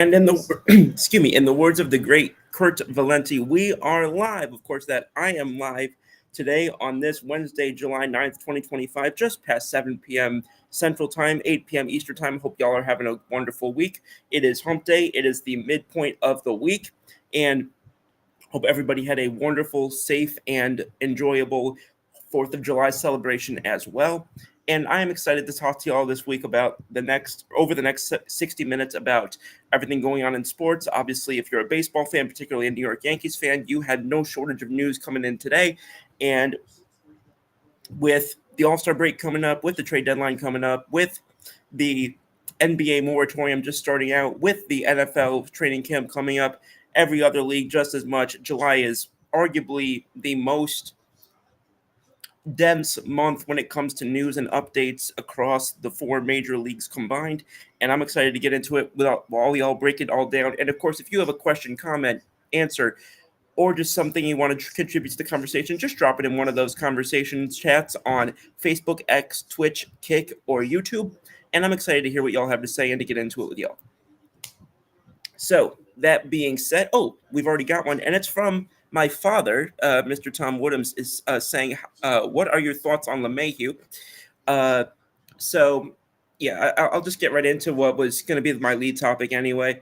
And in the excuse me, in the words of the great Kurt Valenti, we are live. Of course, that I am live today on this Wednesday, July 9th, 2025, just past 7 p.m. Central Time, 8 p.m. Eastern Time. Hope y'all are having a wonderful week. It is Hump Day. It is the midpoint of the week, and hope everybody had a wonderful, safe, and enjoyable 4th of July celebration as well. And I am excited to talk to you all this week about over the next 60 minutes about everything going on in sports. Obviously, if you're a baseball fan, particularly a New York Yankees fan, you had no shortage of news coming in today. And with the All-Star break coming up, with the trade deadline coming up, with the NBA moratorium just starting out, with the NFL training camp coming up, every other league just as much. July is arguably the most dense month when it comes to news and updates across the four major leagues combined. And I'm excited to get into it while y'all break it all down. And of course, if you have a question, comment, answer, or just something you want to contribute to the conversation, just drop it in one of those conversation chats on Facebook, X, Twitch, Kick, or YouTube. And I'm excited to hear what y'all have to say and to get into it with y'all. So, that being said, we've already got one, and it's from my father, Mr. Tom Woodhams, is saying, what are your thoughts on LeMahieu? Uh, so, yeah, I'll just get right into what was going to be my lead topic anyway.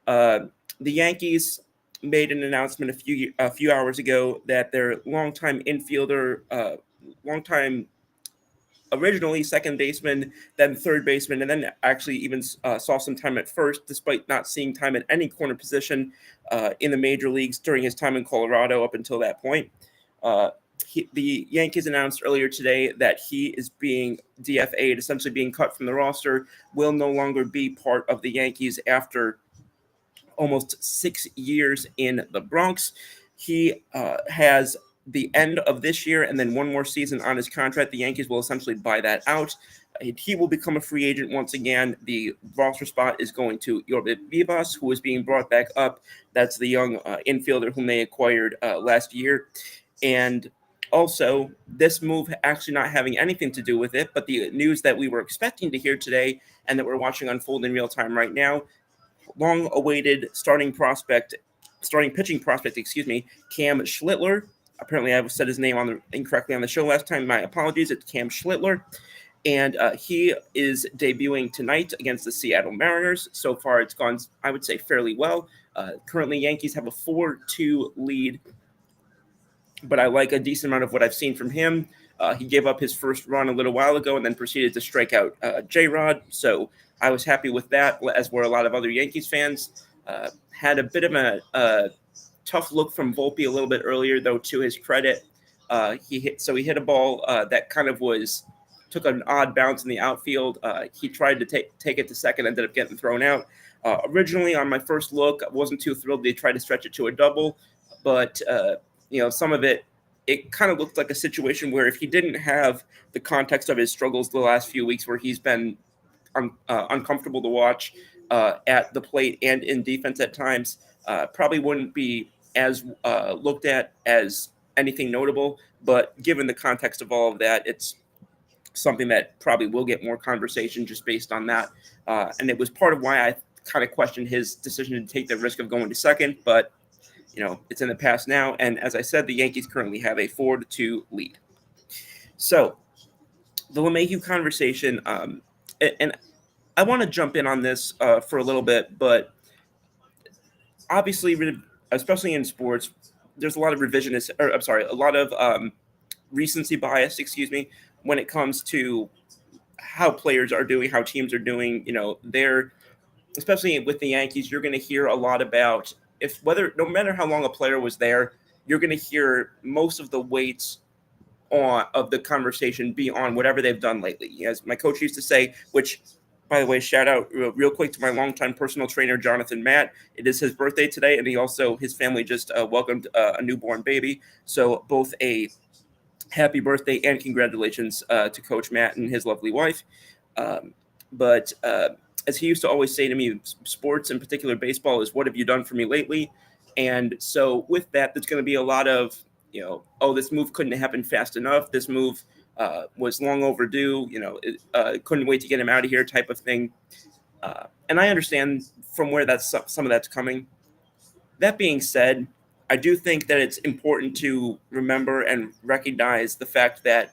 The Yankees made an announcement a few hours ago that their longtime infielder, longtime originally second baseman, then third baseman, and then actually even saw some time at first, despite not seeing time at any corner position in the major leagues during his time in Colorado up until that point. The Yankees announced earlier today that he is being DFA'd, essentially being cut from the roster, will no longer be part of the Yankees after almost 6 years in the Bronx. He has the end of this year and then one more season on his contract. The Yankees will essentially buy that out. He will become a free agent once again. The roster spot is going to Yorbit Vivas, who is being brought back up. That's the young infielder whom they acquired last year. And also, this move actually not having anything to do with it, but the news that we were expecting to hear today and that we're watching unfold in real time right now, long-awaited starting pitching prospect, Cam Schlittler. Apparently, I said his name incorrectly on the show last time. My apologies. It's Cam Schlittler, and he is debuting tonight against the Seattle Mariners. So far, it's gone, I would say, fairly well. Currently, Yankees have a 4-2 lead, but I like a decent amount of what I've seen from him. He gave up his first run a little while ago and then proceeded to strike out J-Rod. So I was happy with that, as were a lot of other Yankees fans. Had a bit of a tough look from Volpe a little bit earlier, though, to his credit. He hit a ball that kind of took an odd bounce in the outfield. He tried to take it to second, ended up getting thrown out. Originally, on my first look, I wasn't too thrilled they tried to stretch it to a double, but some of it kind of looked like a situation where if he didn't have the context of his struggles the last few weeks where he's been uncomfortable to watch at the plate and in defense at times, probably wouldn't be as looked at as anything notable. But given the context of all of that, it's something that probably will get more conversation just based on that. And it was part of why I kind of questioned his decision to take the risk of going to second, but it's in the past now. And as I said, the Yankees currently have a 4-2 lead. So the LeMahieu conversation, and I want to jump in on this for a little bit, but obviously, especially in sports, there's a lot of a lot of recency bias, when it comes to how players are doing, how teams are doing. Especially with the Yankees, you're going to hear a lot about no matter how long a player was there, you're going to hear most of the weights of the conversation be on whatever they've done lately. As my coach used to say, which, by the way, shout out real quick to my longtime personal trainer, Jonathan Matt. It is his birthday today, and his family just welcomed a newborn baby. So both a happy birthday and congratulations to Coach Matt and his lovely wife. But as he used to always say to me, sports, in particular baseball, is what have you done for me lately? And so with that, there's going to be a lot of, this move couldn't have happened fast enough. This move was long overdue. Couldn't wait to get him out of here type of thing. And I understand from where some of that's coming. That being said, I do think that it's important to remember and recognize the fact that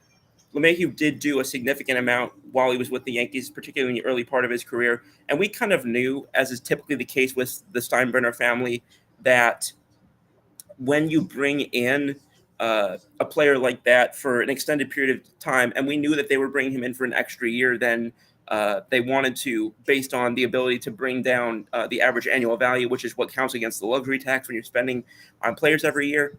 LeMahieu did do a significant amount while he was with the Yankees, particularly in the early part of his career. And we kind of knew, as is typically the case with the Steinbrenner family, that when you bring in a player like that for an extended period of time, and we knew that they were bringing him in for an extra year, then they wanted to, based on the ability to bring down the average annual value, which is what counts against the luxury tax when you're spending on players every year.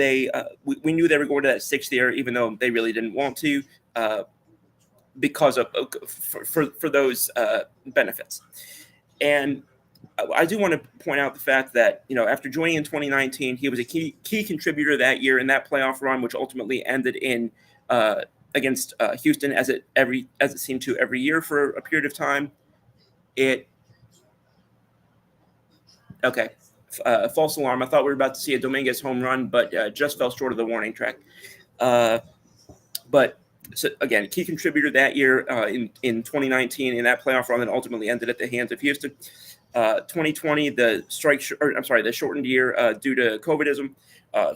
We knew they were going to that 6th year, even though they really didn't want to, because of for those benefits. And I do want to point out the fact that, after joining in 2019, he was a key contributor that year in that playoff run, which ultimately ended in against Houston, as it seemed to every year for a period of time. False alarm. I thought we were about to see a Dominguez home run, but just fell short of the warning track. But so again, key contributor that year in 2019 in that playoff run that ultimately ended at the hands of Houston. 2020, the shortened year due to COVIDism.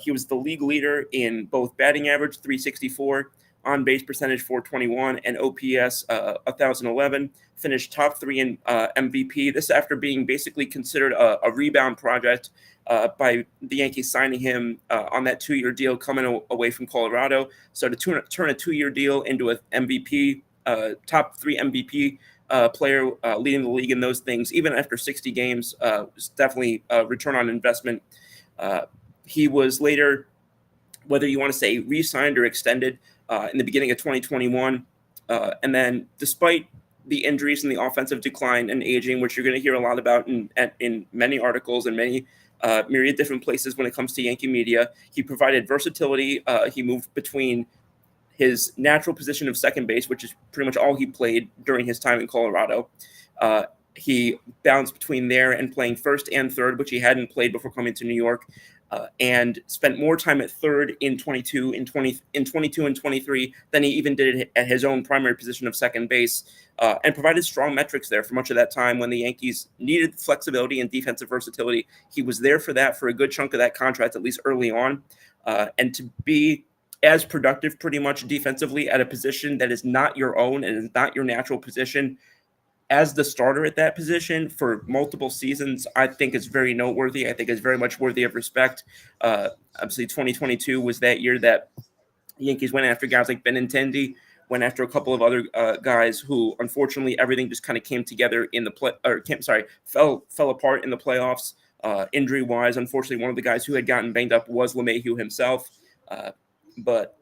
He was the league leader in both batting average, 364, on base percentage, 421, and OPS, 1011. Finished top 3 in MVP. This after being basically considered a rebound project by the Yankees signing him on that 2-year deal coming away from Colorado. So to turn a 2-year deal into an MVP, top 3 MVP player leading the league in those things, even after 60 games, was definitely a return on investment. He was later, whether you want to say re-signed or extended, in the beginning of 2021. And then despite the injuries and the offensive decline and aging, which you're going to hear a lot about in many articles and many myriad different places when it comes to Yankee media, he provided versatility. He moved between his natural position of second base, which is pretty much all he played during his time in Colorado. He bounced between there and playing first and third, which he hadn't played before coming to New York, and spent more time at third in 22 and 23 than he even did at his own primary position of second base, and provided strong metrics there for much of that time when the Yankees needed flexibility and defensive versatility. He was there for that for a good chunk of that contract, at least early on, and to be as productive pretty much defensively at a position that is not your own and is not your natural position as the starter at that position for multiple seasons, I think is very noteworthy. I think is very much worthy of respect. Obviously, 2022 was that year that the Yankees went after guys like Benintendi, went after a couple of other guys who, unfortunately, everything just kind of came together in the fell apart in the playoffs, injury-wise. Unfortunately, one of the guys who had gotten banged up was LeMahieu himself. But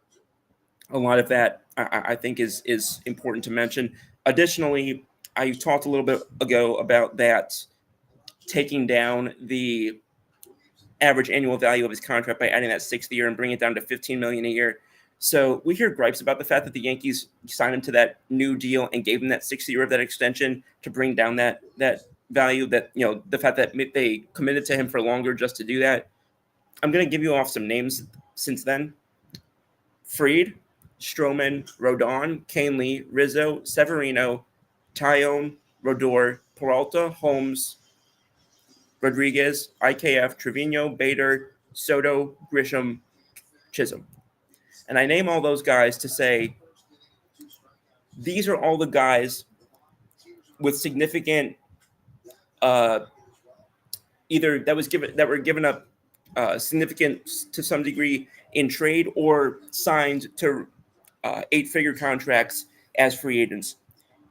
a lot of that, I think, is important to mention. Additionally, I talked a little bit ago about that taking down the average annual value of his contract by adding that 6th year and bringing it down to $15 million a year. So we hear gripes about the fact that the Yankees signed him to that new deal and gave him that 6th year of that extension to bring down that value. That, the fact that they committed to him for longer just to do that. I'm going to give you off some names since then: Fried, Stroman, Rodon, Canely, Rizzo, Severino, Tyone, Rodor, Peralta, Holmes, Rodriguez, IKF, Trevino, Bader, Soto, Grisham, Chisholm. And I name all those guys to say these are all the guys with significant either that were given up significant to some degree in trade or signed to 8-figure contracts as free agents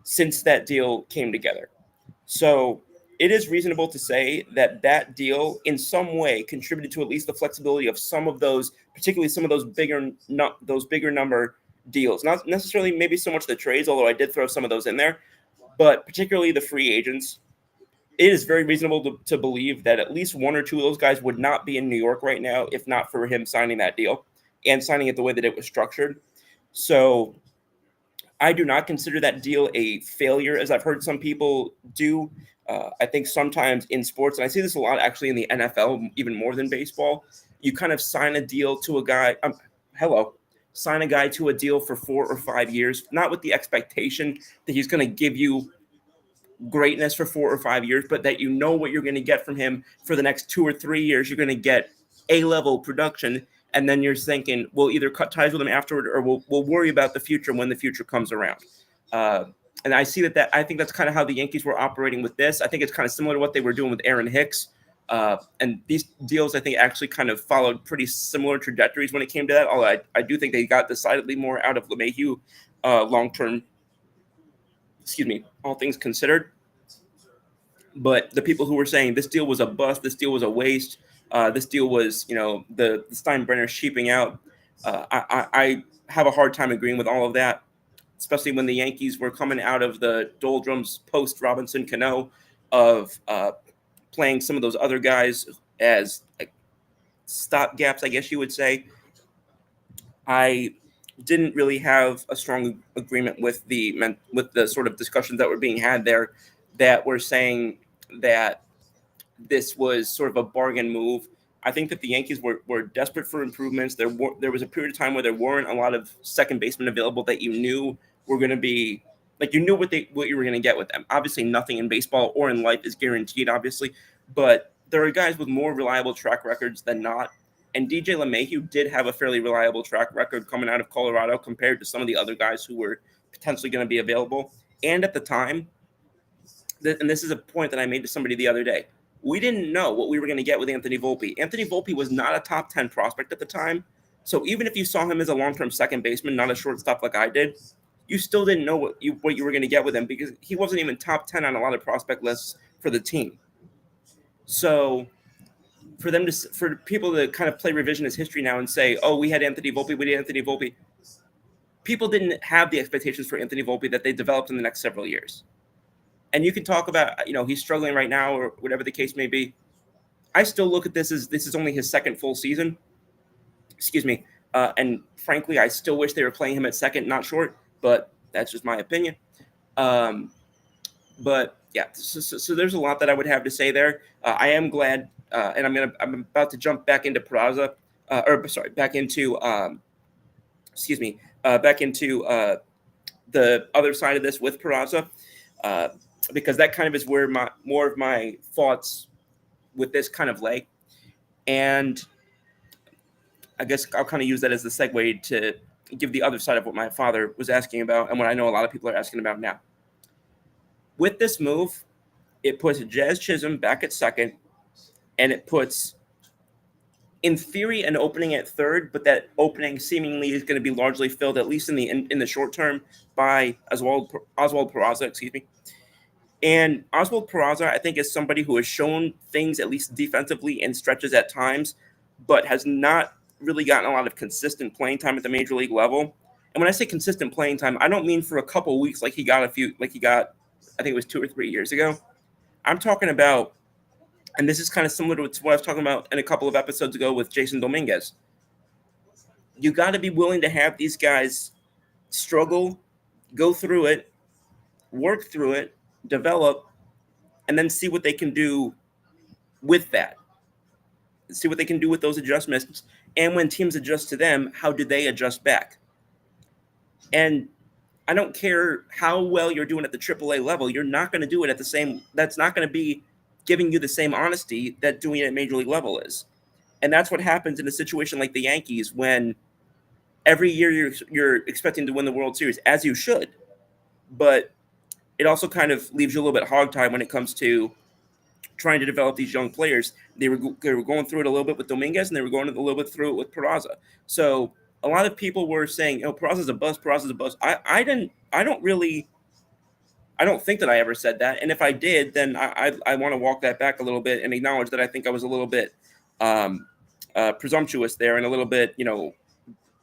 since that deal came together. So it is reasonable to say that deal in some way contributed to at least the flexibility of some of those, particularly some of those bigger number deals. Not necessarily maybe so much the trades, although I did throw some of those in there, but particularly the free agents. It is very reasonable to believe that at least 1 or 2 of those guys would not be in New York right now if not for him signing that deal and signing it the way that it was structured. So I do not consider that deal a failure, as I've heard some people do. I think sometimes in sports, and I see this a lot actually in the NFL, even more than baseball, you kind of sign a deal to a guy. Sign a guy to a deal for 4 or 5 years, not with the expectation that he's going to give you greatness for 4 or 5 years, but that you know what you're going to get from him for the next 2 or 3 years. You're going to get A-level production, and then you're thinking we'll either cut ties with him afterward, or we'll worry about the future when the future comes around. And I see that I think that's kind of how the Yankees were operating with this. I think it's kind of similar to what they were doing with Aaron Hicks. And these deals, I think, actually kind of followed pretty similar trajectories when it came to that. Although I do think they got decidedly more out of LeMahieu long-term, all things considered. But the people who were saying this deal was a bust, this deal was a waste, this deal was, the Steinbrenner sheeping out, I have a hard time agreeing with all of that, especially when the Yankees were coming out of the doldrums post-Robinson Cano of playing some of those other guys as like stopgaps, I guess you would say. I didn't really have a strong agreement with the sort of discussions that were being had there, that were saying that this was sort of a bargain move. I think that the Yankees were desperate for improvements. There was a period of time where there weren't a lot of second basemen available that you knew were going to be, like, you knew what you were going to get with them. Obviously, nothing in baseball or in life is guaranteed, obviously, but there are guys with more reliable track records than not. And DJ LeMahieu did have a fairly reliable track record coming out of Colorado compared to some of the other guys who were potentially going to be available. And at the time, and this is a point that I made to somebody the other day, we didn't know what we were going to get with Anthony Volpe. Anthony Volpe was not a top 10 prospect at the time. So even if you saw him as a long-term second baseman, not a shortstop like I did, you still didn't know what you were going to get with him, because he wasn't even top 10 on a lot of prospect lists for the team. So for people to kind of play revisionist history now and say, oh, we had Anthony Volpe, people didn't have the expectations for Anthony Volpe that they developed in the next several years. And you can talk about, he's struggling right now or whatever the case may be. I still look at this as this is only his second full season. And frankly, I still wish they were playing him at second, not short, but that's just my opinion. But yeah, so there's a lot that I would have to say there. I am glad, and I'm about to jump back into Peraza, back into the other side of this with Peraza, because that kind of is where more of my thoughts with this kind of lay. And I guess I'll kind of use that as the segue to give the other side of what my father was asking about and what I know a lot of people are asking about now. With this move, it puts Jazz Chisholm back at second, and it puts, in theory, an opening at third, but that opening seemingly is going to be largely filled, at least in the short term, by Oswald Peraza, And Oswald Peraza, I think, is somebody who has shown things, at least defensively, in stretches at times, but has not really gotten a lot of consistent playing time at the major league level. And when I say consistent playing time, I don't mean for a couple weeks like he got, I think it was 2 or 3 years ago. I'm talking about, and this is kind of similar to what I was talking about in a couple of episodes ago with Jason Dominguez. You got to be willing to have these guys struggle, go through it, work through it, develop, and then see what they can do with that. See what they can do with those adjustments. And when teams adjust to them, how do they adjust back? And I don't care how well you're doing at the AAA level, you're not going to do it at the same. That's not going to be giving you the same honesty that doing it at major league level is. And that's what happens in a situation like the Yankees, when every year you're expecting to win the World Series, as you should. But it also kind of leaves you a little bit hogtied when it comes to trying to develop these young players. They were going through it a little bit with Dominguez, and they were going a little bit through it with Peraza. So a lot of people were saying, Peraza's a bust, Peraza's a bust. I don't think that I ever said that. And if I did, then I want to walk that back a little bit and acknowledge that I think I was a little bit presumptuous there and a little bit,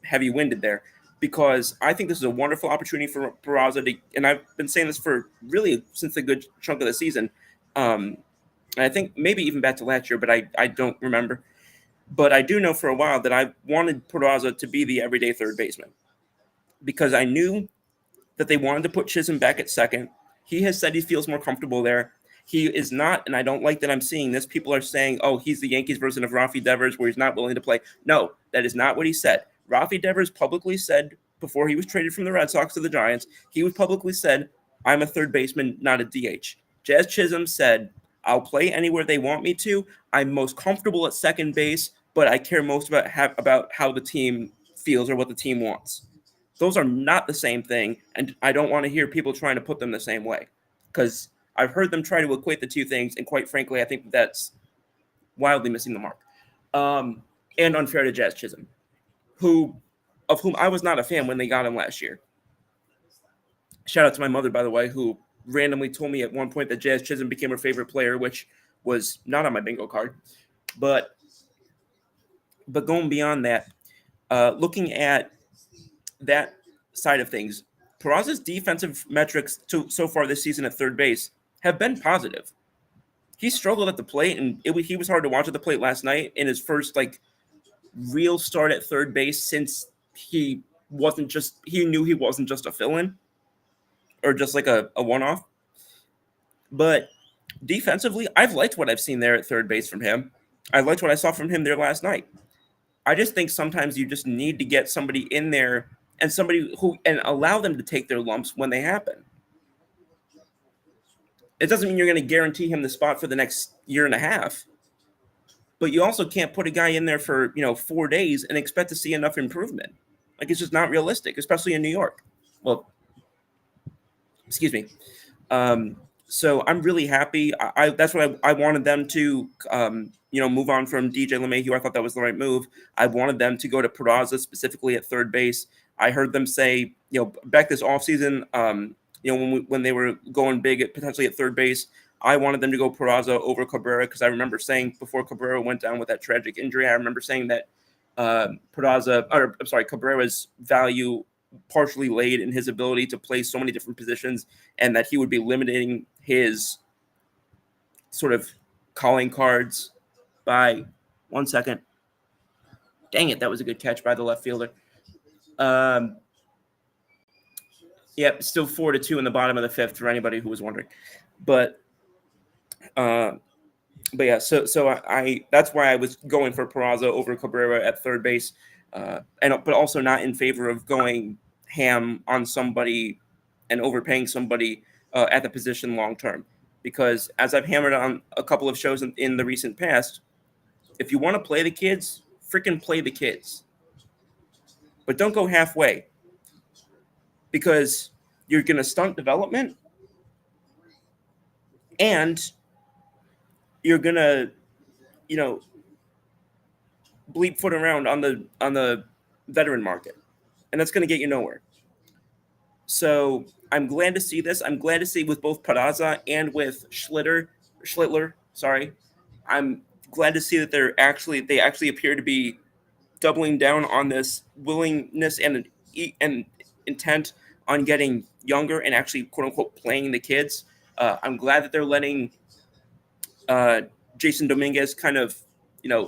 heavy-winded there, because I think this is a wonderful opportunity for Peraza and I've been saying this for really since a good chunk of the season. And I think maybe even back to last year, but I don't remember. But I do know for a while that I wanted Peraza to be the everyday third baseman, because I knew that they wanted to put Chisholm back at second. He has said he feels more comfortable there. He is not, and I don't like that I'm seeing this. People are saying, oh, he's the Yankees version of Rafi Devers, where he's not willing to play. No, that is not what he said. Rafi Devers publicly said, before he was traded from the Red Sox to the Giants, he was publicly said, I'm a third baseman, not a DH. Jazz Chisholm said, I'll play anywhere they want me to. I'm most comfortable at second base, but I care most about how the team feels or what the team wants. Those are not the same thing, and I don't want to hear people trying to put them the same way, because I've heard them try to equate the two things, and quite frankly, I think that's wildly missing the mark, and unfair to Jazz Chisholm, of whom I was not a fan when they got him last year. Shout out to my mother, by the way, who randomly told me at one point that Jazz Chisholm became her favorite player, which was not on my bingo card. But going beyond that, looking at that side of things, Peraza's defensive metrics so far this season at third base have been positive. He struggled at the plate, and he was hard to watch at the plate last night in his first real start at third base since he knew he wasn't just a fill-in or just like a one-off. But defensively, I've liked what I've seen there at third base from him. I liked what I saw from him there last night. I just think sometimes you just need to get somebody in there and allow them to take their lumps when they happen. It doesn't mean you're going to guarantee him the spot for the next year and a half, but you also can't put a guy in there for 4 days and expect to see enough improvement. It's just not realistic, especially in New York. Well, excuse me. So I'm really happy. That's what I wanted them to, move on from DJ LeMahieu. I thought that was the right move. I wanted them to go to Peraza specifically at third base. I heard them say, back this offseason, when they were going big potentially at third base, I wanted them to go Peraza over Cabrera, because I remember saying before Cabrera went down with that tragic injury, I remember saying that Cabrera's value partially laid in his ability to play so many different positions, and that he would be limiting his sort of calling cards by 1 second. Dang it, that was a good catch by the left fielder. Yep, still 4-2 in the bottom of the fifth for anybody who was wondering. But yeah, so I that's why I was going for Peraza over Cabrera at third base, but also not in favor of going ham on somebody and overpaying somebody at the position long term. Because as I've hammered on a couple of shows in the recent past, if you want to play the kids, freaking play the kids. But don't go halfway, because you're going to stunt development, and you're going to, bleep foot around on the veteran market, and that's going to get you nowhere. So I'm glad to see this. I'm glad to see with both Peraza and with Schlittler. Sorry, I'm glad to see that they actually appear to be doubling down on this willingness and intent on getting younger and actually quote unquote playing the kids. I'm glad that they're letting Jason Dominguez kind of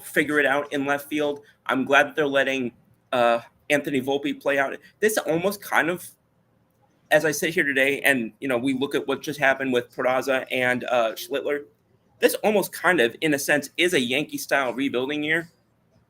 figure it out in left field. I'm glad that they're letting Anthony Volpe play out. This almost kind of, as I sit here today and we look at what just happened with Peraza and Schlittler, this almost kind of in a sense is a Yankee style rebuilding year,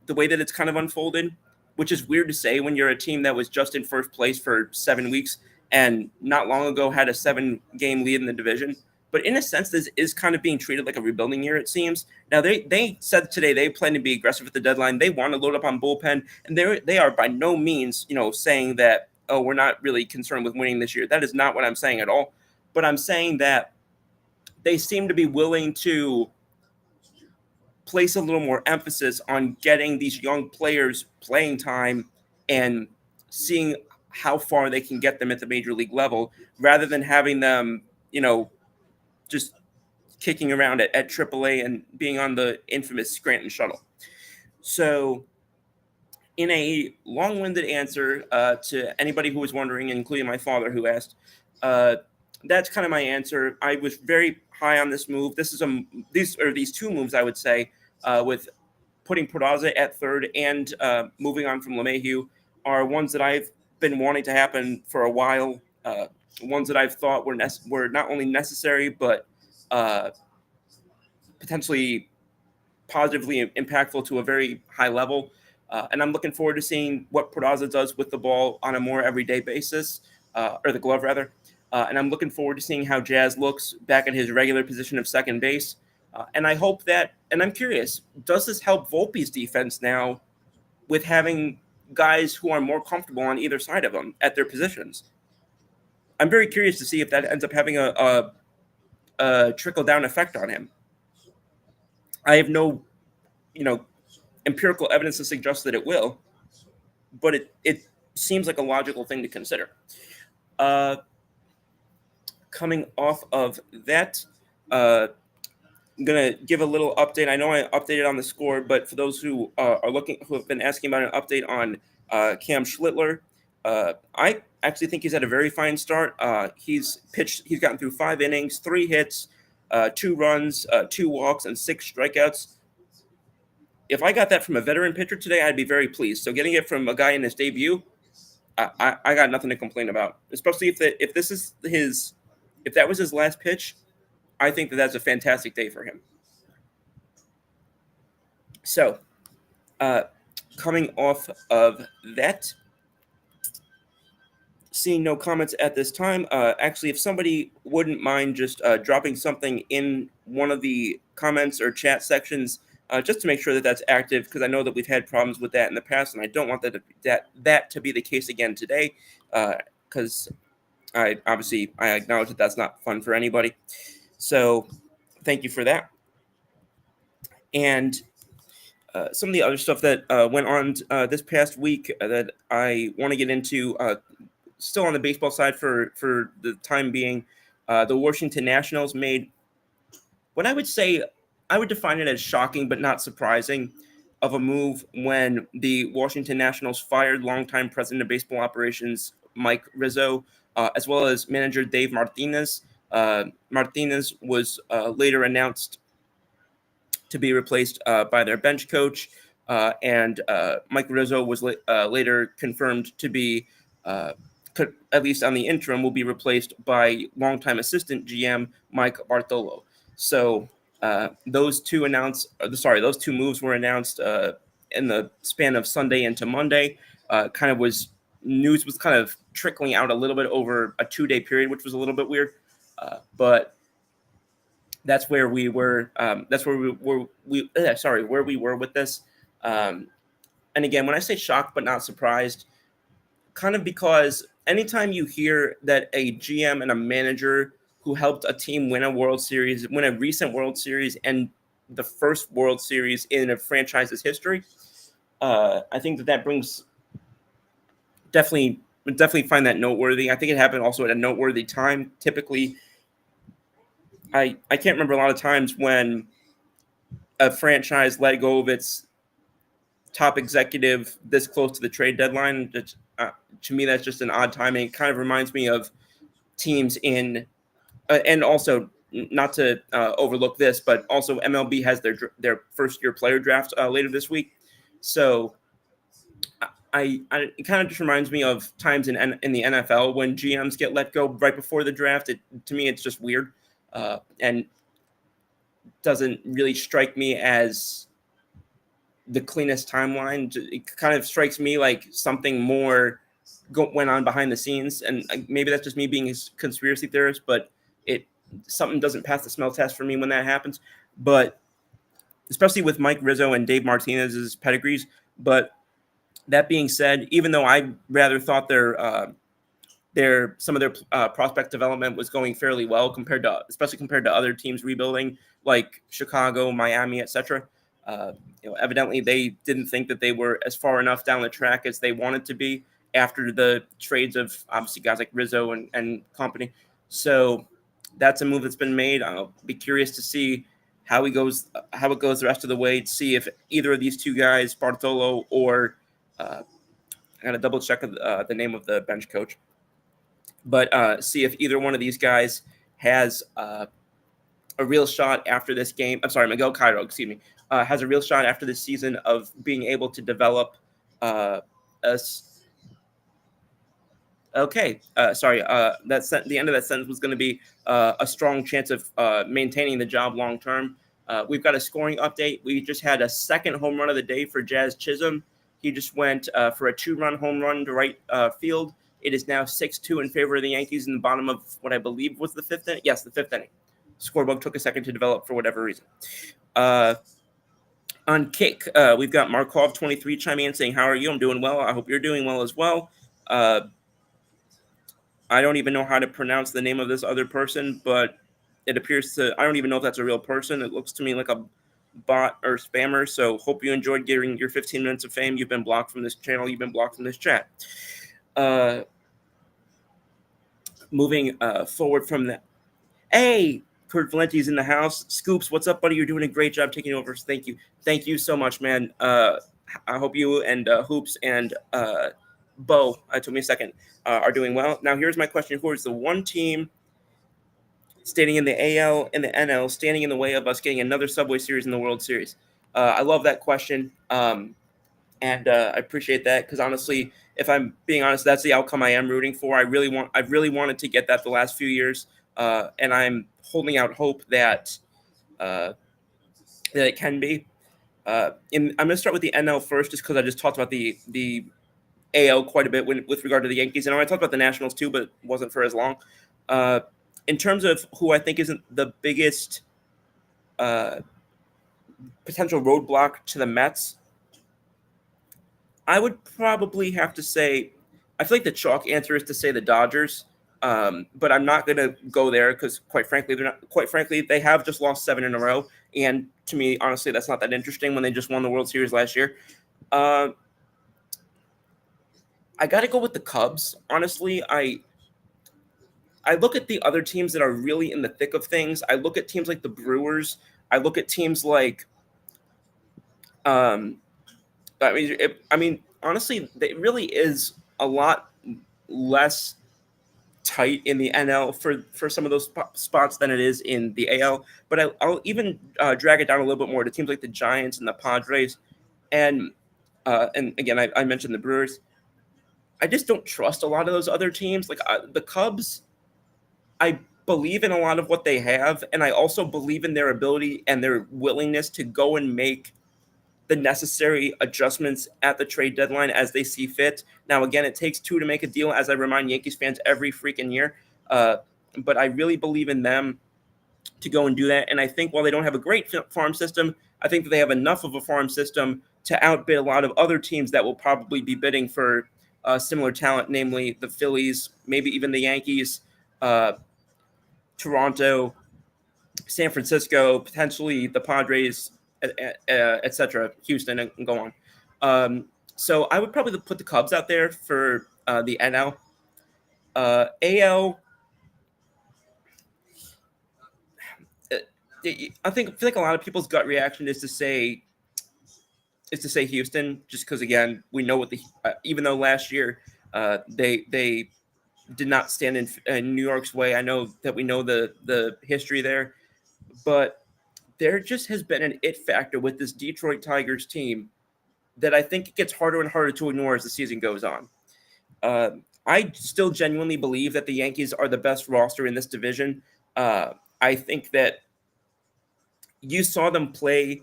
the way that it's kind of unfolded, which is weird to say when you're a team that was just in first place for 7 weeks and not long ago had a 7-game lead in the division. But in a sense, this is kind of being treated like a rebuilding year, it seems. Now, they said today they plan to be aggressive at the deadline. They want to load up on bullpen, and they are by no means, saying that, oh, we're not really concerned with winning this year. That is not what I'm saying at all. But I'm saying that they seem to be willing to place a little more emphasis on getting these young players playing time and seeing how far they can get them at the major league level, rather than having them, just kicking around at AAA and being on the infamous Scranton shuttle. So in a long-winded answer to anybody who was wondering, including my father who asked, that's kind of my answer. I was very high on this move. These two moves, I would say, with putting Peraza at third and moving on from LeMahieu, are ones that I've been wanting to happen for a while. Ones that I've thought were not only necessary but potentially positively impactful to a very high level. And I'm looking forward to seeing what Peraza does with the ball on a more everyday basis, or the glove rather. and I'm looking forward to seeing how Jazz looks back at his regular position of second base. And I hope that, and I'm curious, does this help Volpe's defense now with having guys who are more comfortable on either side of them at their positions? I'm very curious to see if that ends up having a trickle-down effect on him. I have no, empirical evidence to suggest that it will, but it seems like a logical thing to consider. Coming off of that, I'm gonna give a little update. I know I updated on the score, but for those who who have been asking about an update on Cam Schlittler, I actually think he's had a very fine start. He's gotten through 5 innings, 3 hits, 2 runs, 2 walks, and 6 strikeouts. If I got that from a veteran pitcher today, I'd be very pleased. So getting it from a guy in his debut, I got nothing to complain about. Especially if that was his last pitch, I think that's a fantastic day for him. So, coming off of that, seeing no comments at this time. Actually, if somebody wouldn't mind just dropping something in one of the comments or chat sections, just to make sure that that's active, because I know that we've had problems with that in the past, and I don't want that to be the case again today, because I acknowledge that that's not fun for anybody. So, thank you for that. And some of the other stuff that went on this past week that I want to get into. Still on the baseball side for the time being, the Washington Nationals made what I would define it as shocking but not surprising of a move when the Washington Nationals fired longtime president of baseball operations Mike Rizzo, as well as manager Dave Martinez. Martinez was later announced to be replaced by their bench coach, and Mike Rizzo was later confirmed to be at least on the interim, will be replaced by longtime assistant GM Mike Bartolo. So those two moves were announced in the span of Sunday into Monday. News was kind of trickling out a little bit over a 2-day period, which was a little bit weird. But that's where we were. That's where we were. Where we were with this. And again, when I say shocked but not surprised, kind of because anytime you hear that a GM and a manager who helped a team win a recent World Series, and the first World Series in a franchise's history, I think that brings definitely find that noteworthy. I think it happened also at a noteworthy time. Typically, I can't remember a lot of times when a franchise let go of its top executive this close to the trade deadline. To me, that's just an odd timing. It kind of reminds me of teams in, and also not to overlook this, but also MLB has their first year player draft later this week. So it kind of just reminds me of times in the NFL when GMs get let go right before the draft. To me, it's just weird, and doesn't really strike me as the cleanest timeline. It kind of strikes me like something more went on behind the scenes, and maybe that's just me being a conspiracy theorist, but something doesn't pass the smell test for me when that happens. But especially with Mike Rizzo and Dave Martinez's pedigrees. But that being said, even though I rather thought some of their prospect development was going fairly well especially compared to other teams rebuilding like Chicago, Miami, etc. Evidently they didn't think that they were as far enough down the track as they wanted to be after the trades of obviously guys like Rizzo and company. So that's a move that's been made. I'll be curious to see how it goes the rest of the way, to see if either of these two guys, Bartolo or I got to double check the name of the bench coach, but see if either one of these guys has a real shot after this game. I'm sorry, Miguel Cairo, has a real shot after this season of being able to develop Okay. The end of that sentence was going to be a strong chance of maintaining the job long term. We've got a scoring update. We just had a second home run of the day for Jazz Chisholm. He just went for a 2-run home run to right field It is now 6-2 in favor of the Yankees in the bottom of what I believe was the fifth inning. Yes, the fifth inning. Scorebook took a second to develop for whatever reason. On Kick, we've got Markov23 chiming in saying, "How are you? I'm doing well. I hope you're doing well as well." I don't even know how to pronounce the name of this other person, but it appears to, I don't even know if that's a real person. It looks to me like a bot or spammer. So hope you enjoyed getting your 15 minutes of fame. You've been blocked from this channel. You've been blocked from this chat. Moving forward from that. Hey, Kurt Valenti's in the house. Scoops, what's up, buddy? You're doing a great job taking over. Thank you. Thank you so much, man. I hope you and Hoops and Bo, it took me a second, are doing well. Now, here's my question. Who is the one team standing in the AL and the NL, standing in the way of us getting another Subway Series in the World Series? I love that question, and I appreciate that because, honestly, if I'm being honest, that's the outcome I am rooting for. I've really wanted to get that the last few years, and I'm holding out hope that it can be. I'm going to start with the NL first, just because I just talked about the AL quite a bit with regard to the Yankees. And I talked about the Nationals too, but it wasn't for as long. In terms of who I think isn't the biggest potential roadblock to the Mets, I would probably have to say, I feel like the chalk answer is to say the Dodgers. But I'm not going to go there because, quite frankly, they have just lost 7 in a row. And to me, honestly, that's not that interesting when they just won the World Series last year. I got to go with the Cubs. Honestly, I look at the other teams that are really in the thick of things. I look at teams like the Brewers. I look at teams like, honestly, it really is a lot less tight in the NL for some of those spots than it is in the AL. But I'll even drag it down a little bit more to teams like the Giants and the Padres. And again, I mentioned the Brewers. I just don't trust a lot of those other teams. Like the Cubs, I believe in a lot of what they have, and I also believe in their ability and their willingness to go and make the necessary adjustments at the trade deadline as they see fit. Now, again, it takes 2 to make a deal, as I remind Yankees fans every freaking year. But I really believe in them to go and do that. And I think while they don't have a great farm system, I think that they have enough of a farm system to outbid a lot of other teams that will probably be bidding for similar talent, namely the Phillies, maybe even the Yankees, Toronto, San Francisco, potentially the Padres, etc., Houston, and go on. So I would probably put the Cubs out there for the NL. AL, I feel like a lot of people's gut reaction is to say Houston, just because, again, we know what even though last year they did not stand in New York's way. I know that we know the history there, but there just has been an it factor with this Detroit Tigers team that I think it gets harder and harder to ignore as the season goes on. I still genuinely believe that the Yankees are the best roster in this division. I think that you saw them play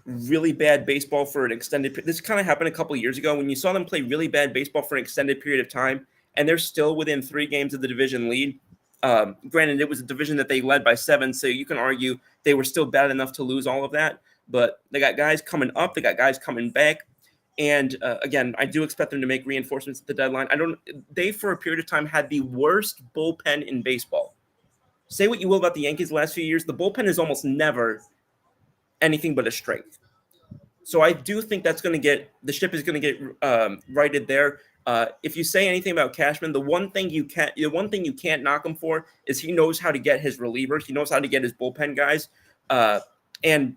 really bad baseball for an extended period. This kind of happened a couple of years ago when you saw them play really bad baseball for an extended period of time, and they're still within 3 games of the division lead. Granted, it was a division that they led by 7, so you can argue they were still bad enough to lose all of that. But they got guys coming up, they got guys coming back, and again, I do expect them to make reinforcements at the deadline. They for a period of time had the worst bullpen in baseball. Say what you will about the Yankees the last few years, the bullpen is almost never anything but a strength. So I do think the ship is going to get righted there. If you say anything about Cashman, the one thing you can't knock him for is he knows how to get his relievers. He knows how to get his bullpen guys. And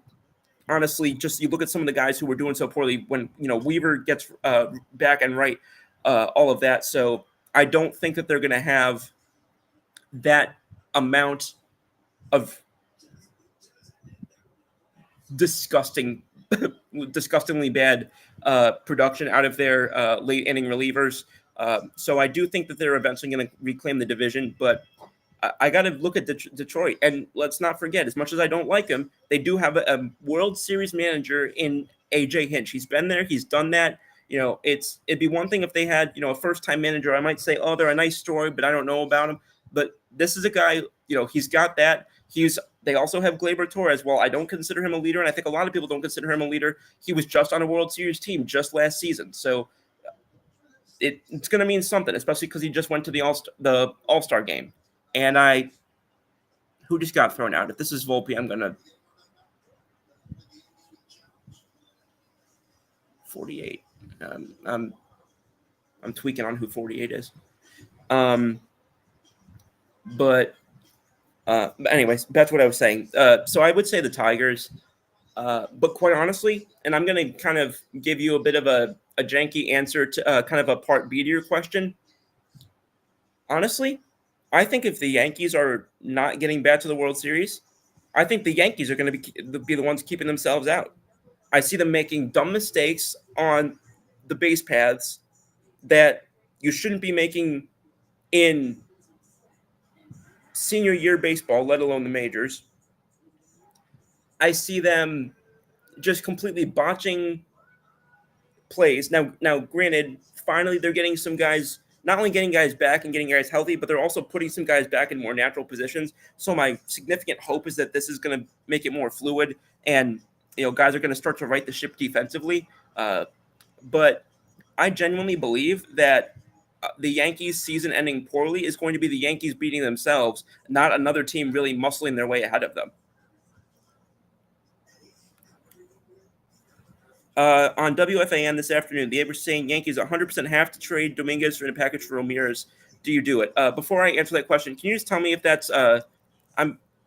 honestly, just you look at some of the guys who were doing so poorly when Weaver gets back and right, all of that. So I don't think that they're going to have that amount of disgustingly bad production out of their late inning relievers. So I do think that they're eventually going to reclaim the division, but I got to look at Detroit, and let's not forget, as much as I don't like him, they do have a World Series manager in AJ Hinch. He's been there, he's done that, It'd be one thing if they had a first time manager. I might say, oh, they're a nice story, but I don't know about them. But this is a guy, he's got that. They also have Gleyber Torres. Well, I don't consider him a leader, and I think a lot of people don't consider him a leader. He was just on a World Series team just last season, so it's going to mean something, especially because he just went to the All-Star game. And who just got thrown out? If this is Volpe, I'm going to 48. I'm tweaking on who 48 is. But anyways, that's what I was saying. So I would say the Tigers. But quite honestly, and I'm going to kind of give you a bit of a janky answer to kind of a part B to your question. Honestly, I think if the Yankees are not getting back to the World Series, I think the Yankees are going to be the ones keeping themselves out. I see them making dumb mistakes on the base paths that you shouldn't be making in senior year baseball, let alone the majors. I see them just completely botching plays. Now, granted, finally they're getting some guys, not only getting guys back and getting guys healthy, but they're also putting some guys back in more natural positions. So my significant hope is that this is going to make it more fluid, and guys are going to start to right the ship defensively. But I genuinely believe that the Yankees season ending poorly is going to be the Yankees beating themselves, not another team really muscling their way ahead of them. On WFAN this afternoon, they were saying Yankees 100% have to trade Dominguez for a package for Ramirez. Do you do it? Before I answer that question, can you just tell me if that's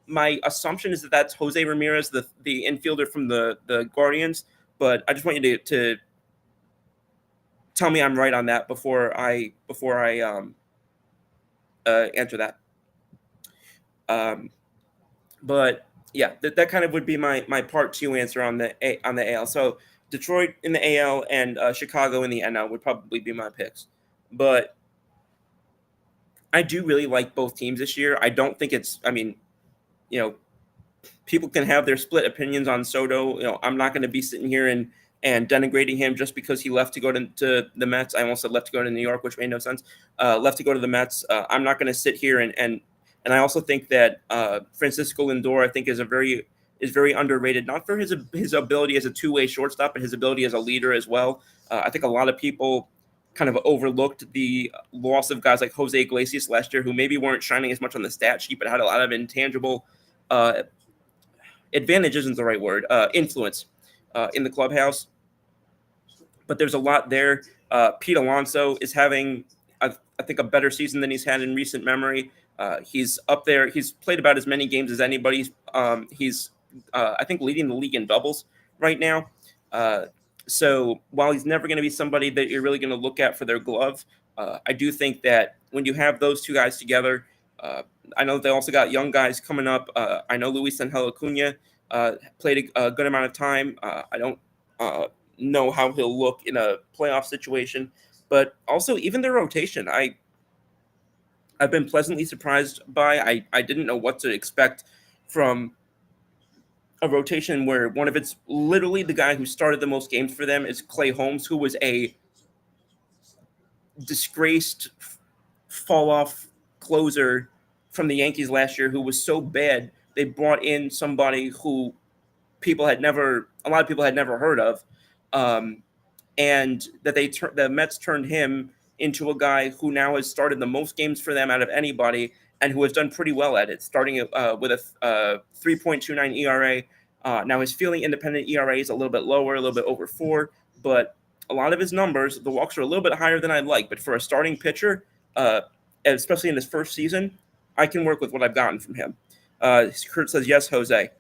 my assumption is that that's Jose Ramirez, the infielder from the Guardians, but I just want you to tell me I'm right on that before I answer that. But yeah, that kind of would be my part two answer on the AL. So Detroit in the AL and Chicago in the NL would probably be my picks. But I do really like both teams this year. I don't think people can have their split opinions on Soto. I'm not going to be sitting here and denigrating him just because he left to go to the Mets. I almost said left to go to New York, which made no sense. Left to go to the Mets. I'm not going to sit here and I also think that Francisco Lindor, I think, is very underrated, not for his ability as a two-way shortstop, but his ability as a leader as well. I think a lot of people kind of overlooked the loss of guys like Jose Iglesias last year, who maybe weren't shining as much on the stat sheet, but had a lot of intangible advantage isn't the right word, influence in the clubhouse. But there's a lot there. Pete Alonso is having, I think, a better season than he's had in recent memory. He's up there. He's played about as many games as anybody. He's, I think, leading the league in doubles right now. So while he's never going to be somebody that you're really going to look at for their glove, I do think that when you have those two guys together, I know they also got young guys coming up. I know Luis Angel Acuna played a good amount of time. I don't know how he'll look in a playoff situation, but also even their rotation, I've been pleasantly surprised by. I didn't know what to expect from a rotation where one of it's literally the guy who started the most games for them is Clay Holmes, who was a disgraced fall-off closer from the Yankees last year, who was so bad they brought in somebody who a lot of people had never heard of, and that the Mets turned him into a guy who now has started the most games for them out of anybody, and who has done pretty well at it, starting with a 3.29 ERA. Now his fielding independent ERA is a little bit lower, a little bit over 4, but a lot of his numbers, the walks are a little bit higher than I'd like. But for a starting pitcher, especially in his first season, I can work with what I've gotten from him. Kurt says, yes, Jose.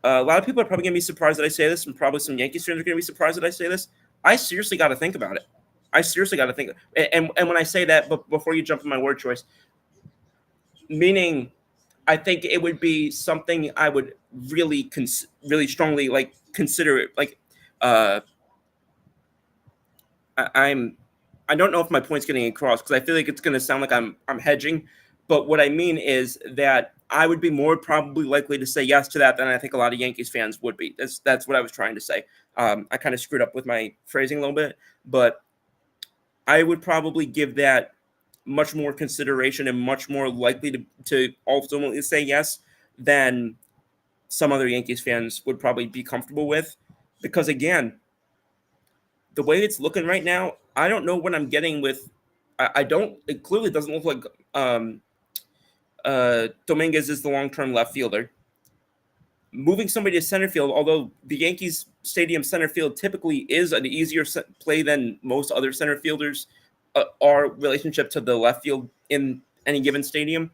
A lot of people are probably going to be surprised that I say this, and probably some Yankees fans are going to be surprised that I say this. I seriously got to think about it. And when I say that, but before you jump in my word choice, meaning I think it would be something I would really strongly consider it. I don't know if my point's getting across, because I feel like it's going to sound like I'm hedging, But what I mean is that I would be more probably likely to say yes to that than I think a lot of Yankees fans would be. That's what I was trying to say. I kind of screwed up with my phrasing a little bit, but I would probably give that much more consideration and much more likely to ultimately say yes than some other Yankees fans would probably be comfortable with. Because again, the way it's looking right now, I don't know what I'm getting with. I don't. It clearly doesn't look like Dominguez is the long-term left fielder. Moving somebody to center field, although the Yankees Stadium center field typically is an easier play than most other center fielders, are relationship to the left field in any given stadium.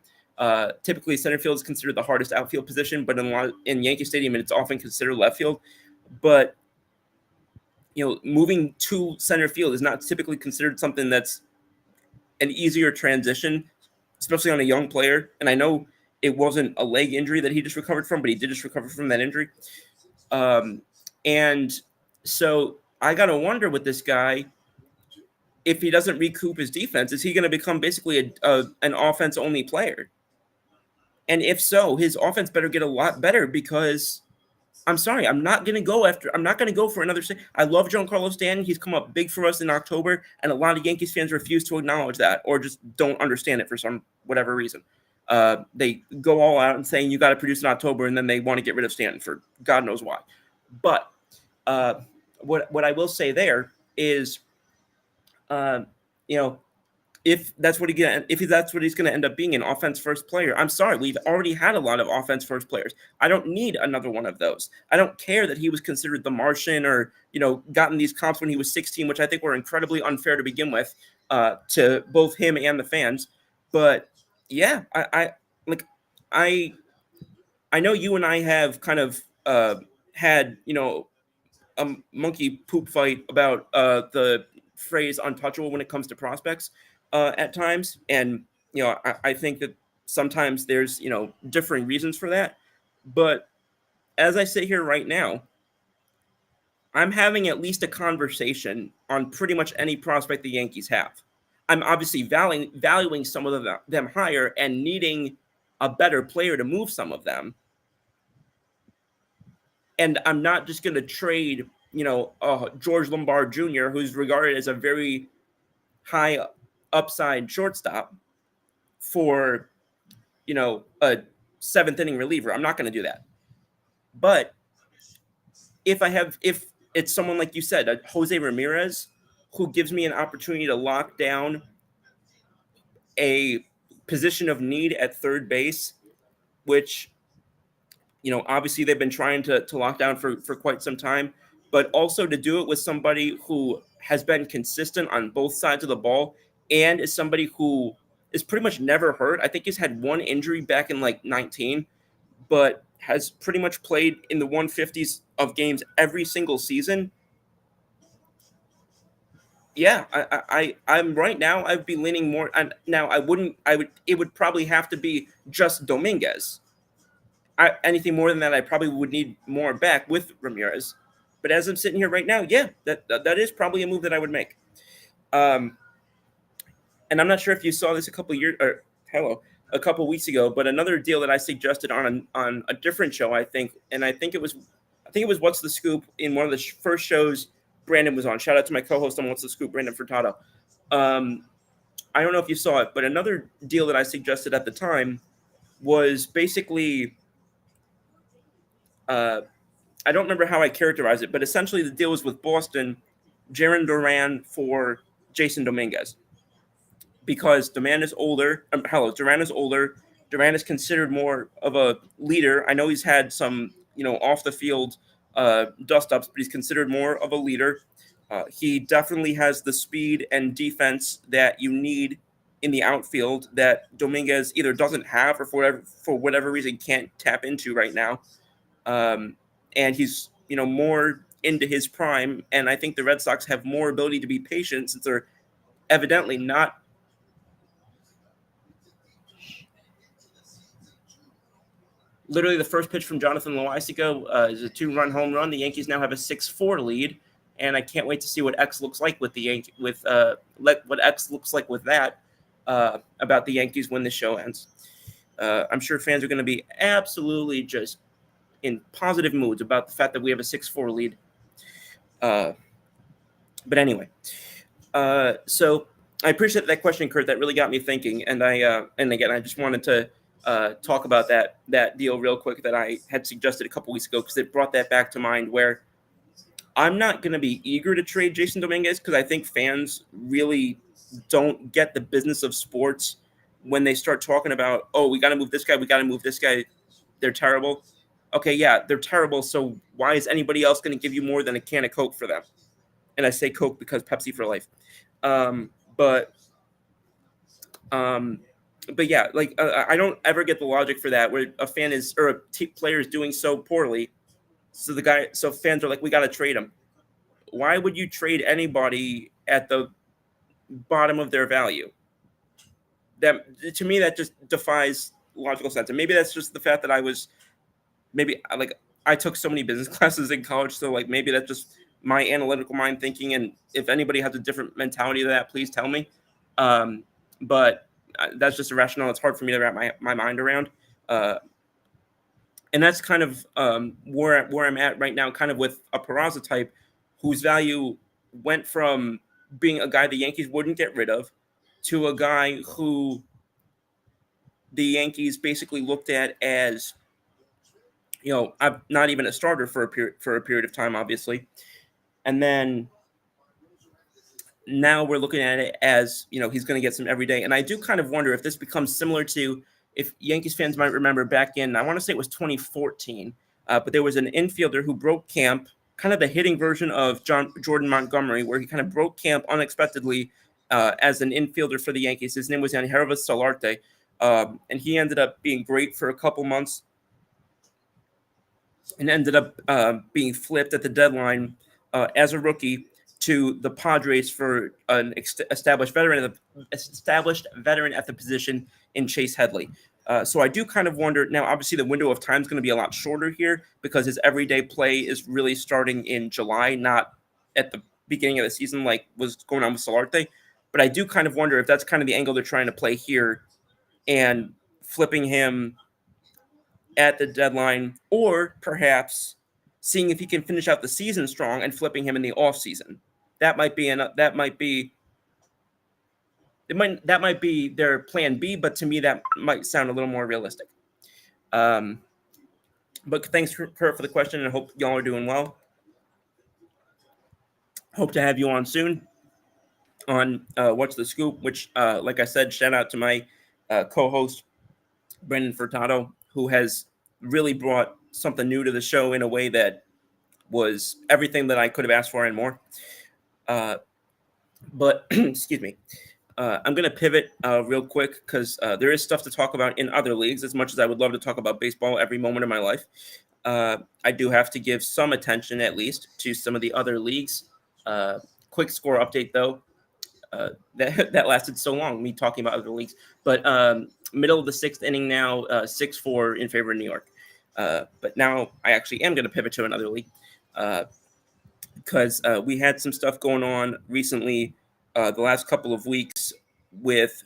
Typically, center field is considered the hardest outfield position, but in Yankee Stadium, it's often considered left field. But moving to center field is not typically considered something that's an easier transition, especially on a young player. And I know it wasn't a leg injury that he just recovered from, but he did just recover from that injury. And so I got to wonder with this guy, if he doesn't recoup his defense, is he going to become basically an offense-only player? And if so, his offense better get a lot better, because I'm sorry, I'm not going to go for another. I love Giancarlo Stanton. He's come up big for us in October, and a lot of Yankees fans refuse to acknowledge that or just don't understand it for some whatever reason. They go all out and saying you got to produce in October, and then they want to get rid of Stanton for God knows why. But what I will say there is, if that's what he's going to end up being, an offense first player, I'm sorry, we've already had a lot of offense first players. I don't need another one of those. I don't care that he was considered the Martian or gotten these comps when he was 16, which I think were incredibly unfair to begin with, to both him and the fans. But yeah, I know you and I have kind of had a monkey poop fight about the phrase untouchable when it comes to prospects at times. And, I think that sometimes there's, differing reasons for that. But as I sit here right now, I'm having at least a conversation on pretty much any prospect the Yankees have. I'm obviously valuing some of them higher and needing a better player to move some of them. And I'm not just going to trade, George Lombard Jr., who's regarded as a very high upside shortstop, for, a seventh inning reliever. I'm not going to do that. But if it's someone like you said, a Jose Ramirez, who gives me an opportunity to lock down a position of need at third base, which, obviously they've been trying to lock down for quite some time, but also to do it with somebody who has been consistent on both sides of the ball and is somebody who is pretty much never hurt. I think he's had one injury back in 19, but has pretty much played in the 150s of games every single season. Yeah, I'm right now. I'd be leaning more. And now it would probably have to be just Dominguez. Anything more than that, I probably would need more back with Ramirez. But as I'm sitting here right now, yeah, that is probably a move that I would make. And I'm not sure if you saw this a couple weeks ago, but another deal that I suggested on a different show, I think it was What's the Scoop, in one of the first shows Brandon was on. Shout out to my co-host on What's the Scoop, Brandon Furtado. I don't know if you saw it, but another deal that I suggested at the time was basically, I don't remember how I characterized it, but essentially the deal was with Boston, Jarren Duran for Jason Dominguez. Because Duran is older. Duran is considered more of a leader. I know he's had some, off the field dust-ups, but he's considered more of a leader. He definitely has the speed and defense that you need in the outfield that Dominguez either doesn't have or for whatever reason can't tap into right now. And he's, more into his prime. And I think the Red Sox have more ability to be patient, since they're evidently not. Literally, the first pitch from Jonathan Loáisiga is a 2-run home run. The Yankees now have a 6-4 lead, and I can't wait to see what X looks like with what X looks like with that. about the Yankees when the show ends. I'm sure fans are going to be absolutely just in positive moods about the fact that we have a 6-4 lead. But anyway, so I appreciate that question, Kurt. That really got me thinking. And again, I just wanted to talk about that deal real quick that I had suggested a couple weeks ago, because it brought that back to mind, where I'm not going to be eager to trade Jason Dominguez, because I think fans really don't get the business of sports when they start talking about, oh, we got to move this guy, we got to move this guy. They're terrible. Okay, yeah, they're terrible. So why is anybody else going to give you more than a can of Coke for them? And I say Coke because Pepsi for life. But yeah, like I don't ever get the logic for that, where a fan is, or a player is doing so poorly, so fans are like, we got to trade him. Why would you trade anybody at the bottom of their value? That, to me, that just defies logical sense. And maybe that's just the fact that I took so many business classes in college, so like maybe that's just my analytical mind thinking. And if anybody has a different mentality to that, please tell me. But that's just a rationale. It's hard for me to wrap my mind around. And that's kind of where I'm at right now, kind of with a Peraza type, whose value went from being a guy the Yankees wouldn't get rid of to a guy who the Yankees basically looked at as, I'm not even a starter for a period of time, obviously. And then now we're looking at it as, he's going to get some every day. And I do kind of wonder if this becomes similar to, if Yankees fans might remember back in, I want to say it was 2014, but there was an infielder who broke camp, kind of the hitting version of Jordan Montgomery, where he kind of broke camp unexpectedly as an infielder for the Yankees. His name was Yangervis Solarte, and he ended up being great for a couple months and ended up being flipped at the deadline as a rookie to the Padres for an established veteran at the position in Chase Headley. So I do kind of wonder now. Obviously, the window of time is going to be a lot shorter here, because his everyday play is really starting in July, not at the beginning of the season like was going on with Solarte. But I do kind of wonder if that's kind of the angle they're trying to play here, and flipping him at the deadline, or perhaps seeing if he can finish out the season strong and flipping him in the off season. That might be their plan B, but to me that might sound a little more realistic. But thanks, Kurt, for the question, and I hope y'all are doing well. Hope to have you on soon on What's the Scoop, which, like I said, shout out to my co-host, Brendan Furtado, who has really brought something new to the show in a way that was everything that I could have asked for and more. But excuse me. I'm going to pivot real quick, because there is stuff to talk about in other leagues. As much as I would love to talk about baseball every moment of my life, I do have to give some attention, at least, to some of the other leagues. Quick score update, though. That lasted so long, me talking about other leagues. But middle of the sixth inning now, 6-4 in favor of New York. But now I actually am going to pivot to another league, because we had some stuff going on recently, the last couple of weeks, with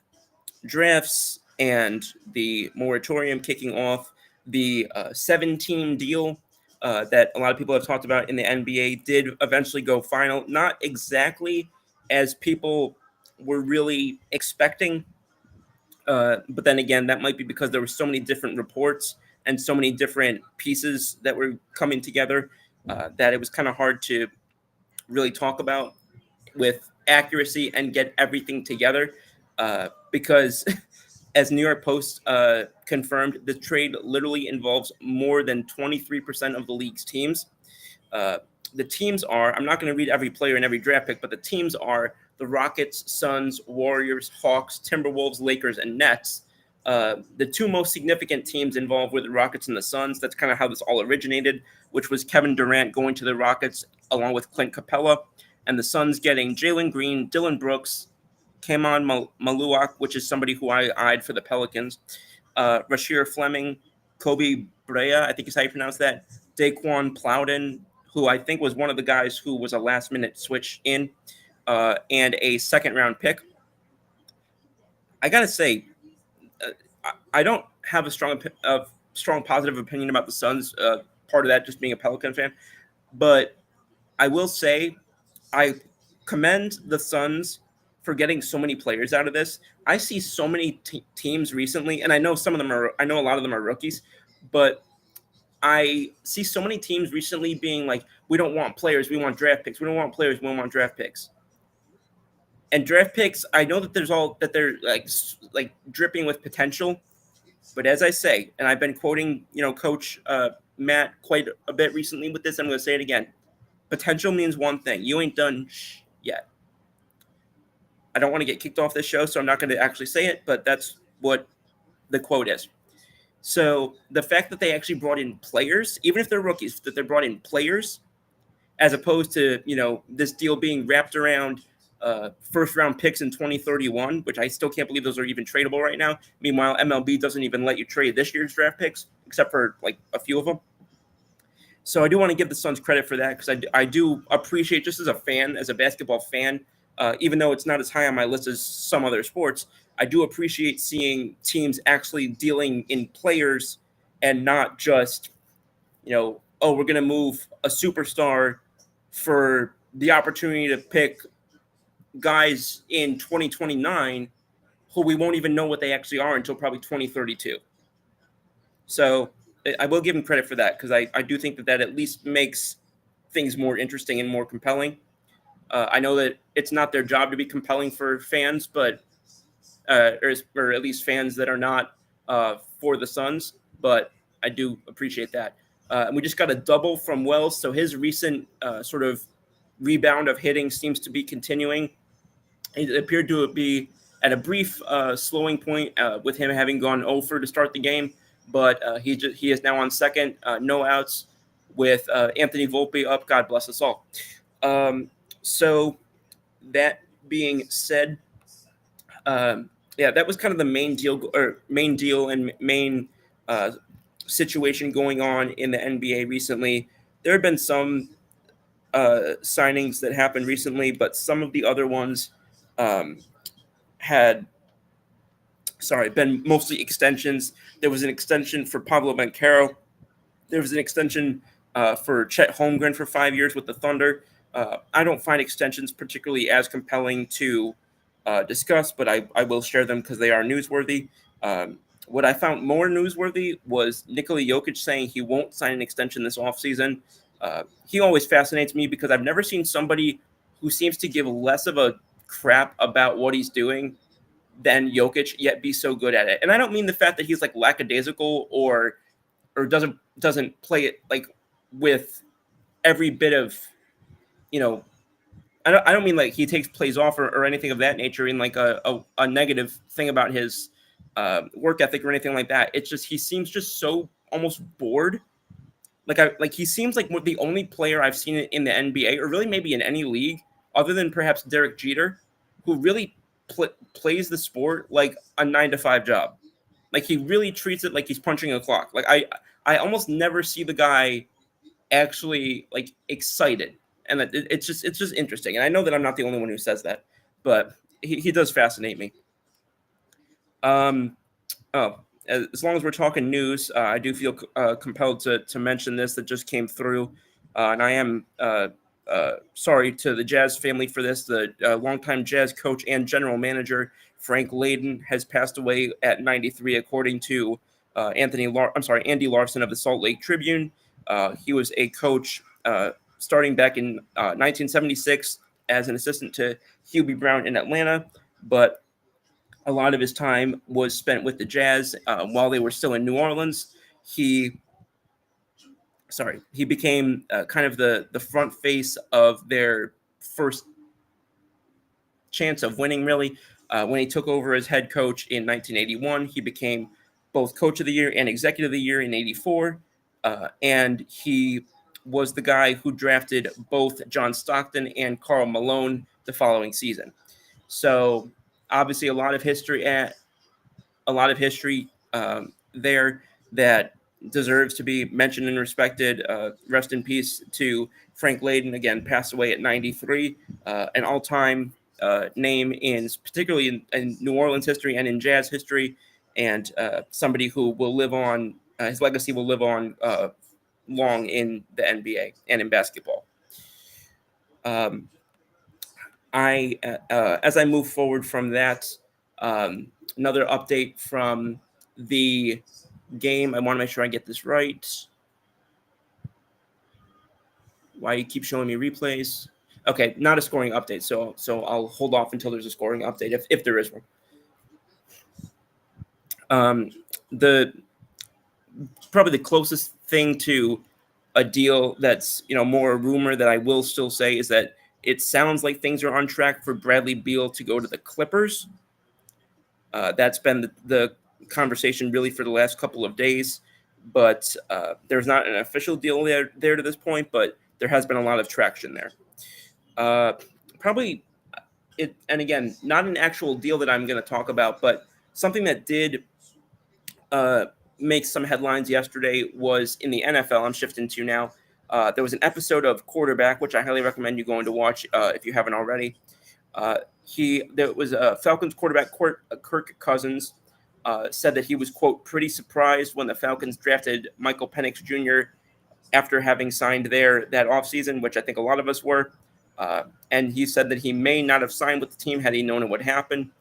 drafts and the moratorium kicking off. The 7-team deal that a lot of people have talked about in the NBA did eventually go final. Not exactly as people were really expecting, but then again, that might be because there were so many different reports and so many different pieces that were coming together that it was kind of hard to really talk about with accuracy and get everything together, because as New York Post confirmed, the trade literally involves more than 23% of the league's teams. The teams are, I'm not going to read every player and every draft pick, but the teams are the Rockets, Suns, Warriors, Hawks, Timberwolves, Lakers, and Nets. The two most significant teams involved were the Rockets and the Suns. That's kind of how this all originated, which was Kevin Durant going to the Rockets along with Clint Capella, and the Suns getting Jalen Green, Dylan Brooks, Kamon Maluak, which is somebody who I eyed for the Pelicans, Rasheer Fleming, Kobe Brea, I think is how you pronounce that, Daquan Plowden, who I think was one of the guys who was a last-minute switch in, and a second-round pick. I gotta say, I don't have a strong positive opinion about the Suns. Part of that just being a Pelican fan, but I will say I commend the Suns for getting so many players out of this. I see so many teams recently, and I know some of them are. I know a lot of them are rookies, but I see so many teams recently being like, "We don't want players. We want draft picks. We don't want players. We don't want draft picks." And draft picks, I know that they're like dripping with potential, but as I say, and I've been quoting Coach Matt quite a bit recently with this. I'm going to say it again. Potential means one thing. You ain't done yet. I don't want to get kicked off this show, so I'm not going to actually say it, but that's what the quote is. So the fact that they actually brought in players, even if they're rookies, that they brought in players, as opposed to this deal being wrapped around first round picks in 2031, which I still can't believe those are even tradable right now. Meanwhile, MLB doesn't even let you trade this year's draft picks, except for like a few of them. So I do want to give the Suns credit for that, because I do appreciate, just as a fan, as a basketball fan, even though it's not as high on my list as some other sports, I do appreciate seeing teams actually dealing in players and not just, we're going to move a superstar for the opportunity to pick guys in 2029 who we won't even know what they actually are until probably 2032. So I will give them credit for that, because I do think that at least makes things more interesting and more compelling. I know that it's not their job to be compelling for fans, but or at least fans that are not for the Suns, but I do appreciate that. And we just got a double from Wells, so his recent sort of rebound of hitting seems to be continuing. It appeared to be at a brief slowing point with him having gone 0 for to start the game, but he is now on second, no outs, with Anthony Volpe up. God bless us all. So that being said, that was kind of the main deal and main situation going on in the NBA recently. There have been some signings that happened recently, but some of the other ones had been mostly extensions. There was an extension for Pablo Banchero. There was an extension for Chet Holmgren for 5 years with the Thunder. I don't find extensions particularly as compelling to discuss, but I will share them because they are newsworthy. What I found more newsworthy was Nikola Jokic saying he won't sign an extension this offseason. He always fascinates me because I've never seen somebody who seems to give less of a crap about what he's doing than Jokic, yet be so good at it. And I don't mean the fact that he's like lackadaisical or doesn't play it like with every bit of, I don't mean like he takes plays off or anything of that nature in like a negative thing about his work ethic or anything like that. It's just he seems just so almost bored. Like he seems like the only player I've seen in the NBA, or really maybe in any league, other than perhaps Derek Jeter, who really plays the sport like a 9-to-5 job. Like he really treats it like he's punching a clock. Like I almost never see the guy actually like excited, and it's just interesting. And I know that I'm not the only one who says that, but he does fascinate me. As long as we're talking news, I do feel compelled to mention this that just came through, and I am sorry to the Jazz family for this. The longtime Jazz coach and general manager Frank Layden has passed away at 93, according to Andy Larson of the Salt Lake Tribune. He was a coach starting back in 1976 as an assistant to Hubie Brown in Atlanta, but a lot of his time was spent with the Jazz while they were still in New Orleans. He became kind of the front face of their first chance of winning, really. When he took over as head coach in 1981, he became both coach of the year and executive of the year in 84. And he was the guy who drafted both John Stockton and Karl Malone the following season. So obviously a lot of history there that deserves to be mentioned and respected. Rest in peace to Frank Layden, again, passed away at 93, an all-time name particularly in New Orleans history and in Jazz history, and somebody who will live on. His legacy will live on long in the NBA and in basketball. As I move forward from that, another update from the game. I want to make sure I get this right. Why you keep showing me replays? Okay, not a scoring update. So I'll hold off until there's a scoring update if there is one. Probably the closest thing to a deal that's more a rumor that I will still say is that it sounds like things are on track for Bradley Beal to go to the Clippers. That's been the conversation really for the last couple of days, but there's not an official deal there to this point, but there has been a lot of traction there. Probably it, and again, not an actual deal that I'm going to talk about, but something that did make some headlines yesterday was in the NFL. I'm shifting to now. There was an episode of Quarterback, which I highly recommend you going to watch if you haven't already. There was a Falcons quarterback, Kirk Cousins, said that he was, quote, pretty surprised when the Falcons drafted Michael Penix Jr. after having signed there that offseason, which I think a lot of us were. And he said that he may not have signed with the team had he known it would happen.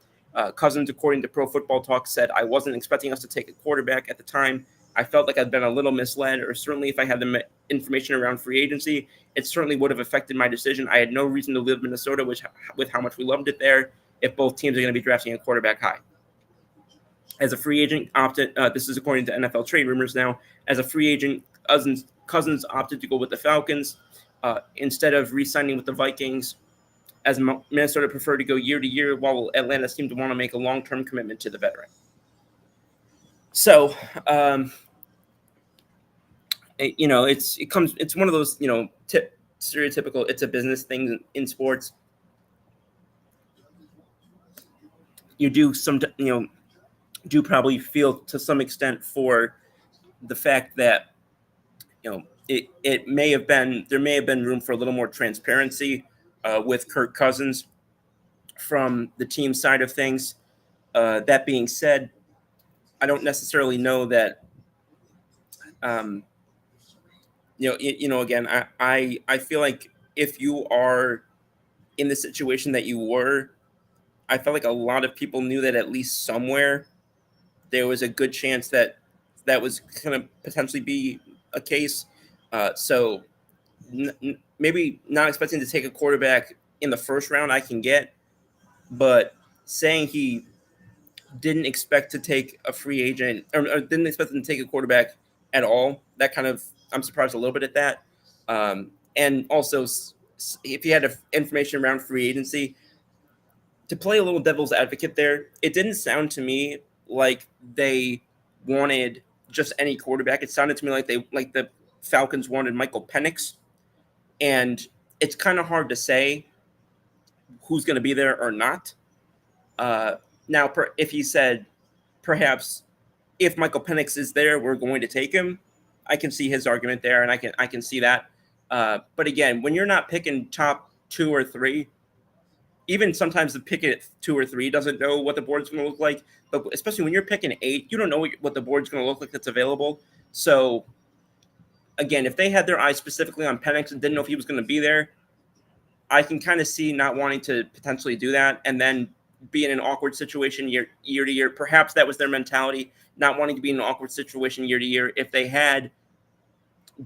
Cousins, according to Pro Football Talk, said, I wasn't expecting us to take a quarterback at the time. I felt like I'd been a little misled, or certainly if I had the information around free agency, it certainly would have affected my decision. I had no reason to live in Minnesota, with how much we loved it there, if both teams are going to be drafting a quarterback high. As a free agent, this is according to NFL trade rumors now, as a free agent, Cousins opted to go with the Falcons instead of re-signing with the Vikings, as Minnesota preferred to go year to year, while Atlanta seemed to want to make a long-term commitment to the veteran. So, it's one of those, stereotypical, it's a business thing in sports. You do probably feel to some extent for the fact that, there may have been room for a little more transparency with Kirk Cousins from the team side of things. That being said, I don't necessarily know that, again, I feel like if you are in the situation that you were, I felt like a lot of people knew that at least somewhere there was a good chance that was going to potentially be a case. So maybe not expecting to take a quarterback in the first round I can get, but saying he didn't expect to take a free agent or didn't expect him to take a quarterback at all, that kind of, I'm surprised a little bit at that. And also, if you had information around free agency, to play a little devil's advocate there, it didn't sound to me like they wanted just any quarterback. It sounded to me like the Falcons wanted Michael Penix, and it's kind of hard to say who's going to be there or not. Now, if he said, perhaps if Michael Penix is there, we're going to take him, I can see his argument there, and I can see that. But again, when you're not picking top 2 or 3, even sometimes the pick at 2 or 3 doesn't know what the board's going to look like. But especially when you're picking 8, you don't know what the board's going to look like that's available. So again, if they had their eyes specifically on Penix and didn't know if he was going to be there, I can kind of see not wanting to potentially do that and then be in an awkward situation year to year. Perhaps that was their mentality, not wanting to be in an awkward situation year to year if they had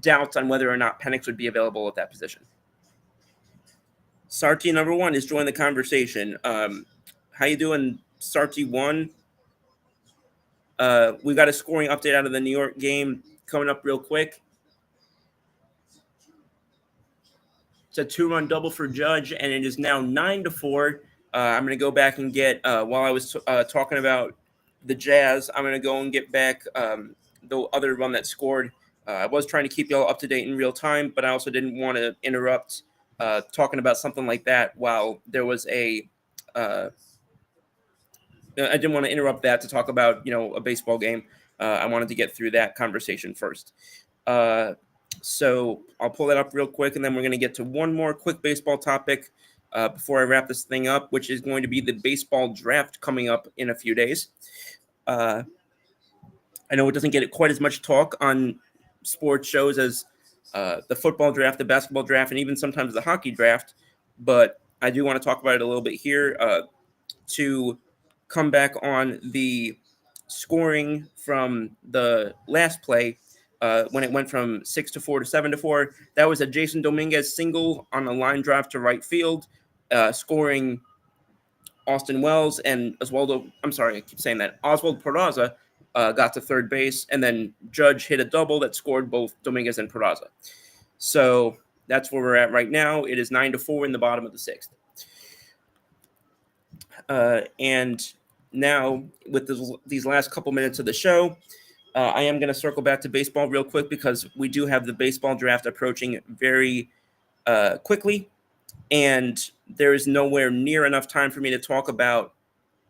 doubts on whether or not Penix would be available at that position. Sarty number 1 is joining the conversation. How you doing, Sarty 1? We got a scoring update out of the New York game coming up real quick. It's a 2-run double for Judge, and it is now 9-4. I'm going to go back and get, while I was talking about the Jazz, I'm going to go and get back the other run that scored. I was trying to keep y'all up to date in real time, but I also didn't want to interrupt talking about something like that while there was I didn't want to interrupt that to talk about, a baseball game. I wanted to get through that conversation first. So I'll pull that up real quick, and then we're going to get to one more quick baseball topic before I wrap this thing up, which is going to be the baseball draft coming up in a few days. I know it doesn't get quite as much talk on sports shows as the football draft, the basketball draft, and even sometimes the hockey draft, but I do want to talk about it a little bit here to come back on the scoring from the last play when it went from 6-4 to 7-4. That was a Jason Dominguez single on a line drive to right field, scoring Austin Wells and Oswaldo. I'm sorry, I keep saying that. Oswald Peraza got to third base, and then Judge hit a double that scored both Dominguez and Peraza. So that's where we're at right now. It is 9-4 in the bottom of the sixth. And now, with these last couple minutes of the show, I am going to circle back to baseball real quick because we do have the baseball draft approaching very quickly, and there is nowhere near enough time for me to talk about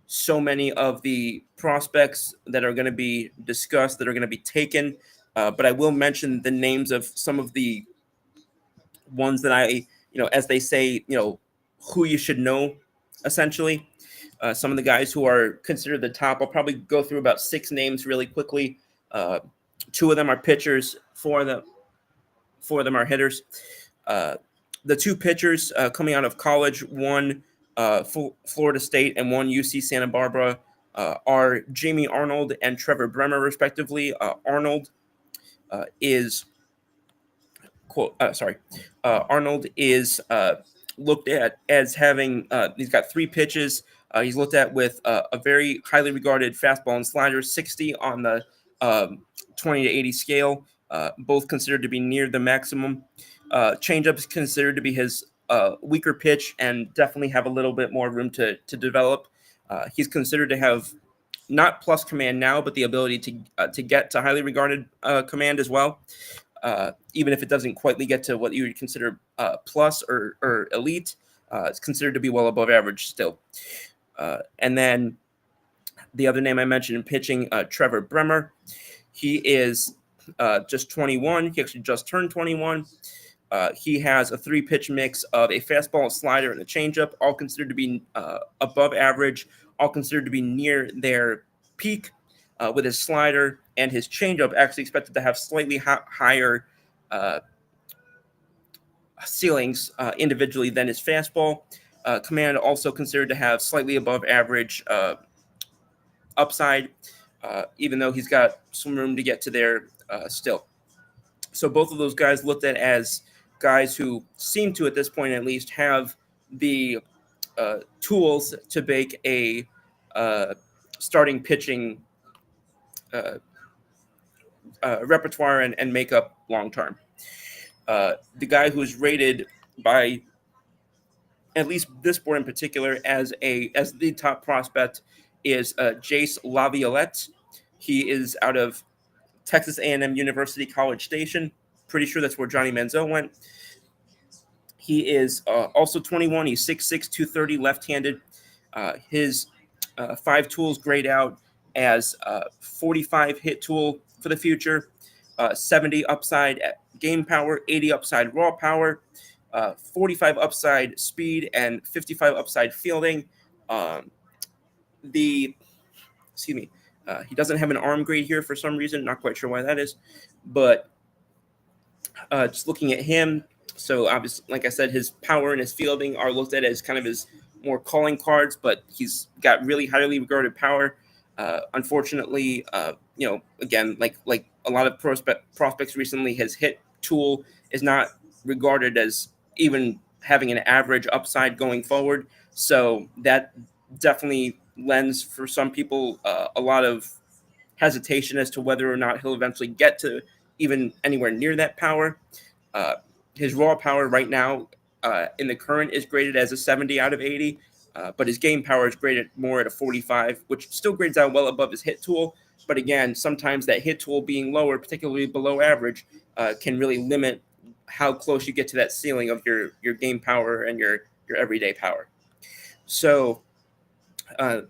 so many of the prospects that are going to be discussed, that are going to be taken. But I will mention the names of some of the ones that I, as they say, who you should know, essentially. Some of the guys who are considered the top, I'll probably go through about 6 names really quickly. 2 of them are pitchers, 4 of them are hitters. The 2 pitchers coming out of college, one Florida State and one UC Santa Barbara, are Jamie Arnold and Trevor Bremer, respectively. Arnold is looked at as having, he's got 3 pitches. He's looked at with a very highly regarded fastball and slider, 60 on the 20 to 80 scale, both considered to be near the maximum. Changeup is considered to be his weaker pitch and definitely have a little bit more room to develop. He's considered to have not plus command now, but the ability to get to highly regarded command as well. Even if it doesn't quite get to what you would consider plus or elite, it's considered to be well above average still. And then the other name I mentioned in pitching, Trevor Bremer. He is just 21. He actually just turned 21. He has a 3-pitch mix of a fastball, a slider, and a changeup, all considered to be above average, all considered to be near their peak, with his slider and his changeup actually expected to have slightly higher ceilings individually than his fastball. Command also considered to have slightly above average upside, even though he's got some room to get to there still. So both of those guys looked at as guys who seem to, at this point at least, have the tools to make a starting pitching repertoire and makeup long term. The guy who's rated by at least this board in particular as the top prospect is Jace Laviolette. He is out of Texas A&M University College Station. Pretty sure that's where Johnny Manziel went. He is also 21. He's 6'6", 230, left-handed. His 5 tools grade out as 45 hit tool for the future, 70 upside game power, 80 upside raw power, 45 upside speed, and 55 upside fielding. He doesn't have an arm grade here for some reason. Not quite sure why that is, but just looking at him, so obviously, like I said, his power and his fielding are looked at as kind of his more calling cards, but he's got really highly regarded power. Unfortunately, again, like a lot of prospects recently, his hit tool is not regarded as even having an average upside going forward. So that definitely lends for some people a lot of hesitation as to whether or not he'll eventually get to even anywhere near that power. His raw power right now in the current is graded as a 70 out of 80, but his game power is graded more at a 45, which still grades out well above his hit tool. But again, sometimes that hit tool being lower, particularly below average, can really limit how close you get to that ceiling of your game power and your everyday power. So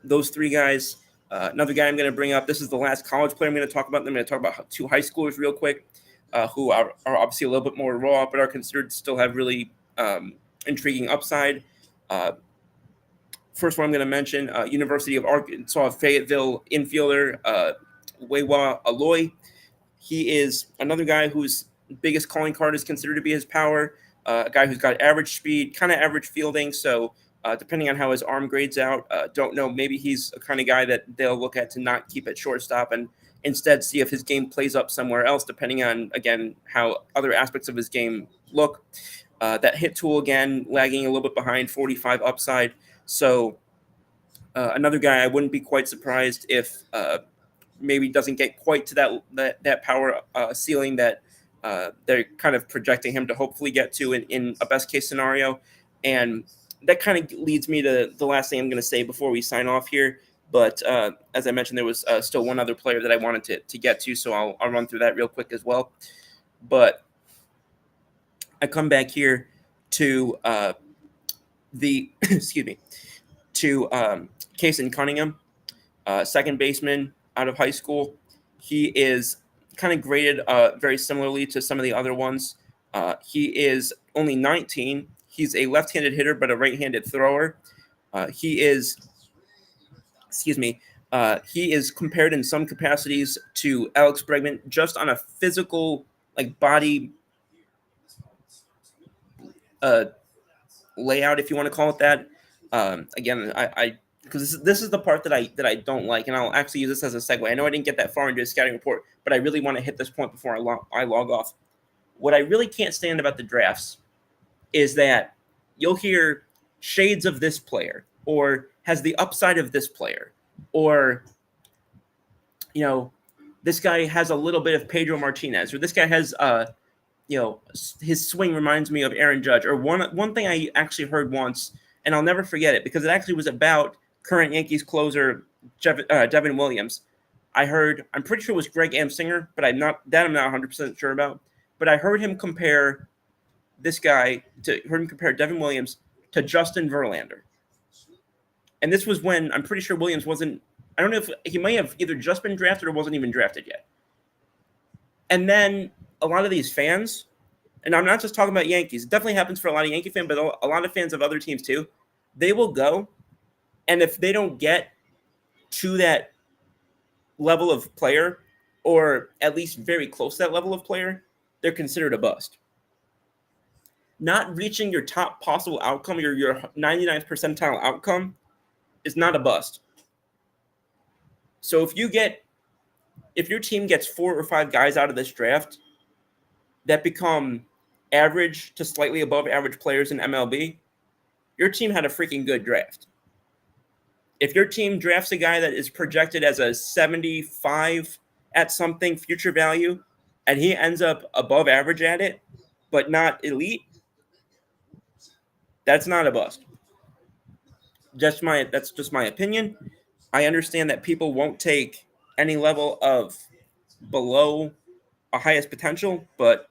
those 3 guys. Another guy I'm going to bring up, this is the last college player I'm going to talk about. I'm going to talk about 2 high schoolers real quick who are obviously a little bit more raw, but are considered to still have really intriguing upside. First one I'm going to mention, University of Arkansas Fayetteville infielder Wewa Aloy. He is another guy whose biggest calling card is considered to be his power. A guy who's got average speed, kind of average fielding. So depending on how his arm grades out, don't know. Maybe he's a kind of guy that they'll look at to not keep at shortstop and instead see if his game plays up somewhere else, depending on, again, how other aspects of his game look. That hit tool, again, lagging a little bit behind, 45 upside. So another guy I wouldn't be quite surprised if maybe doesn't get quite to that power ceiling that they're kind of projecting him to hopefully get to in a best case scenario. And that kind of leads me to the last thing I'm going to say before we sign off here. But as I mentioned, there was still one other player that I wanted to get to, so I'll run through that real quick as well. But I come back here to the to Kason Cunningham, second baseman out of high school. He is kind of graded very similarly to some of the other ones. He is only 19. He's a left-handed hitter, but a right-handed thrower. He is compared in some capacities to Alex Bregman just on a physical, like, body layout, if you want to call it that. Again, I because this is the part that I don't like, and I'll actually use this as a segue. I know I didn't get that far into a scouting report, but I really want to hit this point before I log off. What I really can't stand about the drafts is that you'll hear shades of this player, or has the upside of this player, or, you know, this guy has a little bit of Pedro Martinez, or this guy has his swing reminds me of Aaron Judge. Or one thing I actually heard once, and I'll never forget it because it actually was about current Yankees closer Devin Williams. I'm pretty sure it was Greg Amsinger, but I'm not 100% sure about. But I heard him compare Devin Williams to Justin Verlander. And this was when I'm pretty sure Williams wasn't, I don't know if he may have either just been drafted or wasn't even drafted yet. And then a lot of these fans, and I'm not just talking about Yankees, it definitely happens for a lot of Yankee fans, but a lot of fans of other teams too, they will go, and if they don't get to that level of player, or at least very close to that level of player, they're considered a bust. Not reaching your top possible outcome, your 99th percentile outcome, is not a bust. So if your team gets 4 or 5 guys out of this draft that become average to slightly above average players in MLB, your team had a freaking good draft. If your team drafts a guy that is projected as a 75 at something future value, and he ends up above average at it, but not elite, that's not a bust. That's just my opinion. I understand that people won't take any level of below a highest potential, but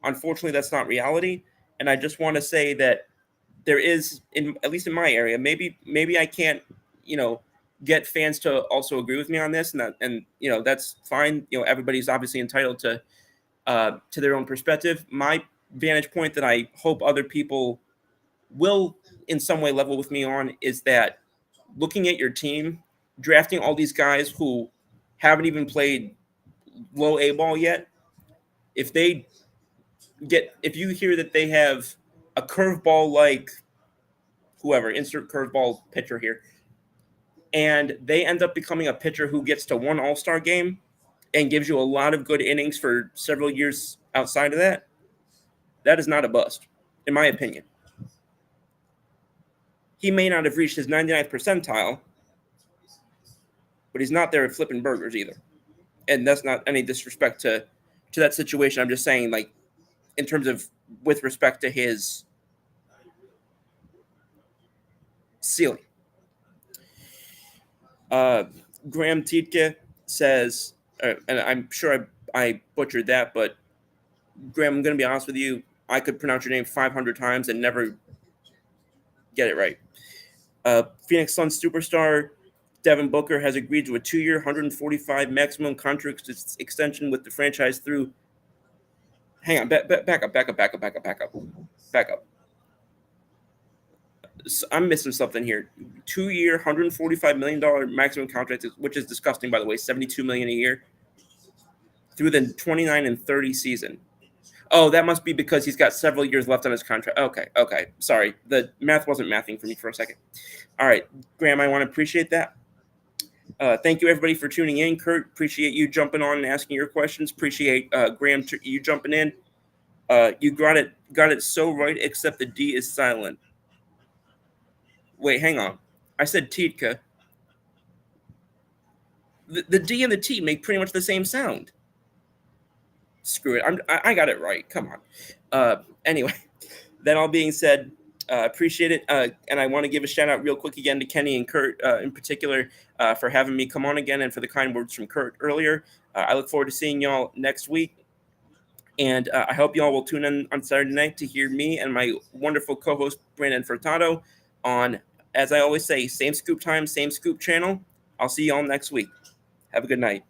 unfortunately that's not reality. And I just want to say that there is, at least in my area, maybe I can't, get fans to also agree with me on this, and that's fine. Everybody's obviously entitled to their own perspective. My vantage point that I hope other people will in some way level with me on is that looking at your team, drafting all these guys who haven't even played low A ball yet, if you hear that they have a curveball like whoever, insert curveball pitcher here, and they end up becoming a pitcher who gets to one All-Star game and gives you a lot of good innings for several years outside of that, that is not a bust, in my opinion. He may not have reached his 99th percentile, but he's not there flipping burgers either. And that's not any disrespect to that situation. I'm just saying, like, in terms of with respect to his ceiling. Graham Tietke says, and I'm sure I butchered that, but Graham, I'm going to be honest with you. I could pronounce your name 500 times and never get it right. Phoenix Suns superstar Devin Booker has agreed to a 2-year, $145 maximum contract extension with the franchise through. Hang on, back up. I'm missing something here. 2-year, $145 million maximum contract, which is disgusting, by the way. $72 million a year through the 29 and 30 season. Oh, that must be because he's got several years left on his contract. Okay. Sorry, the math wasn't mathing for me for a second. All right, Graham, I want to appreciate that. Thank you, everybody, for tuning in. Kurt, appreciate you jumping on and asking your questions. Appreciate Graham, you jumping in. You got it so right, except the D is silent. Wait, hang on. I said Tiedka. The D and the T make pretty much the same sound. Screw it. I got it right. Come on. Anyway, that all being said, appreciate it. And I want to give a shout out real quick again to Kenny and Kurt in particular for having me come on again and for the kind words from Kurt earlier. I look forward to seeing y'all next week. And I hope y'all will tune in on Saturday night to hear me and my wonderful co-host, Brandon Furtado, on, as I always say, same scoop time, same scoop channel. I'll see y'all next week. Have a good night.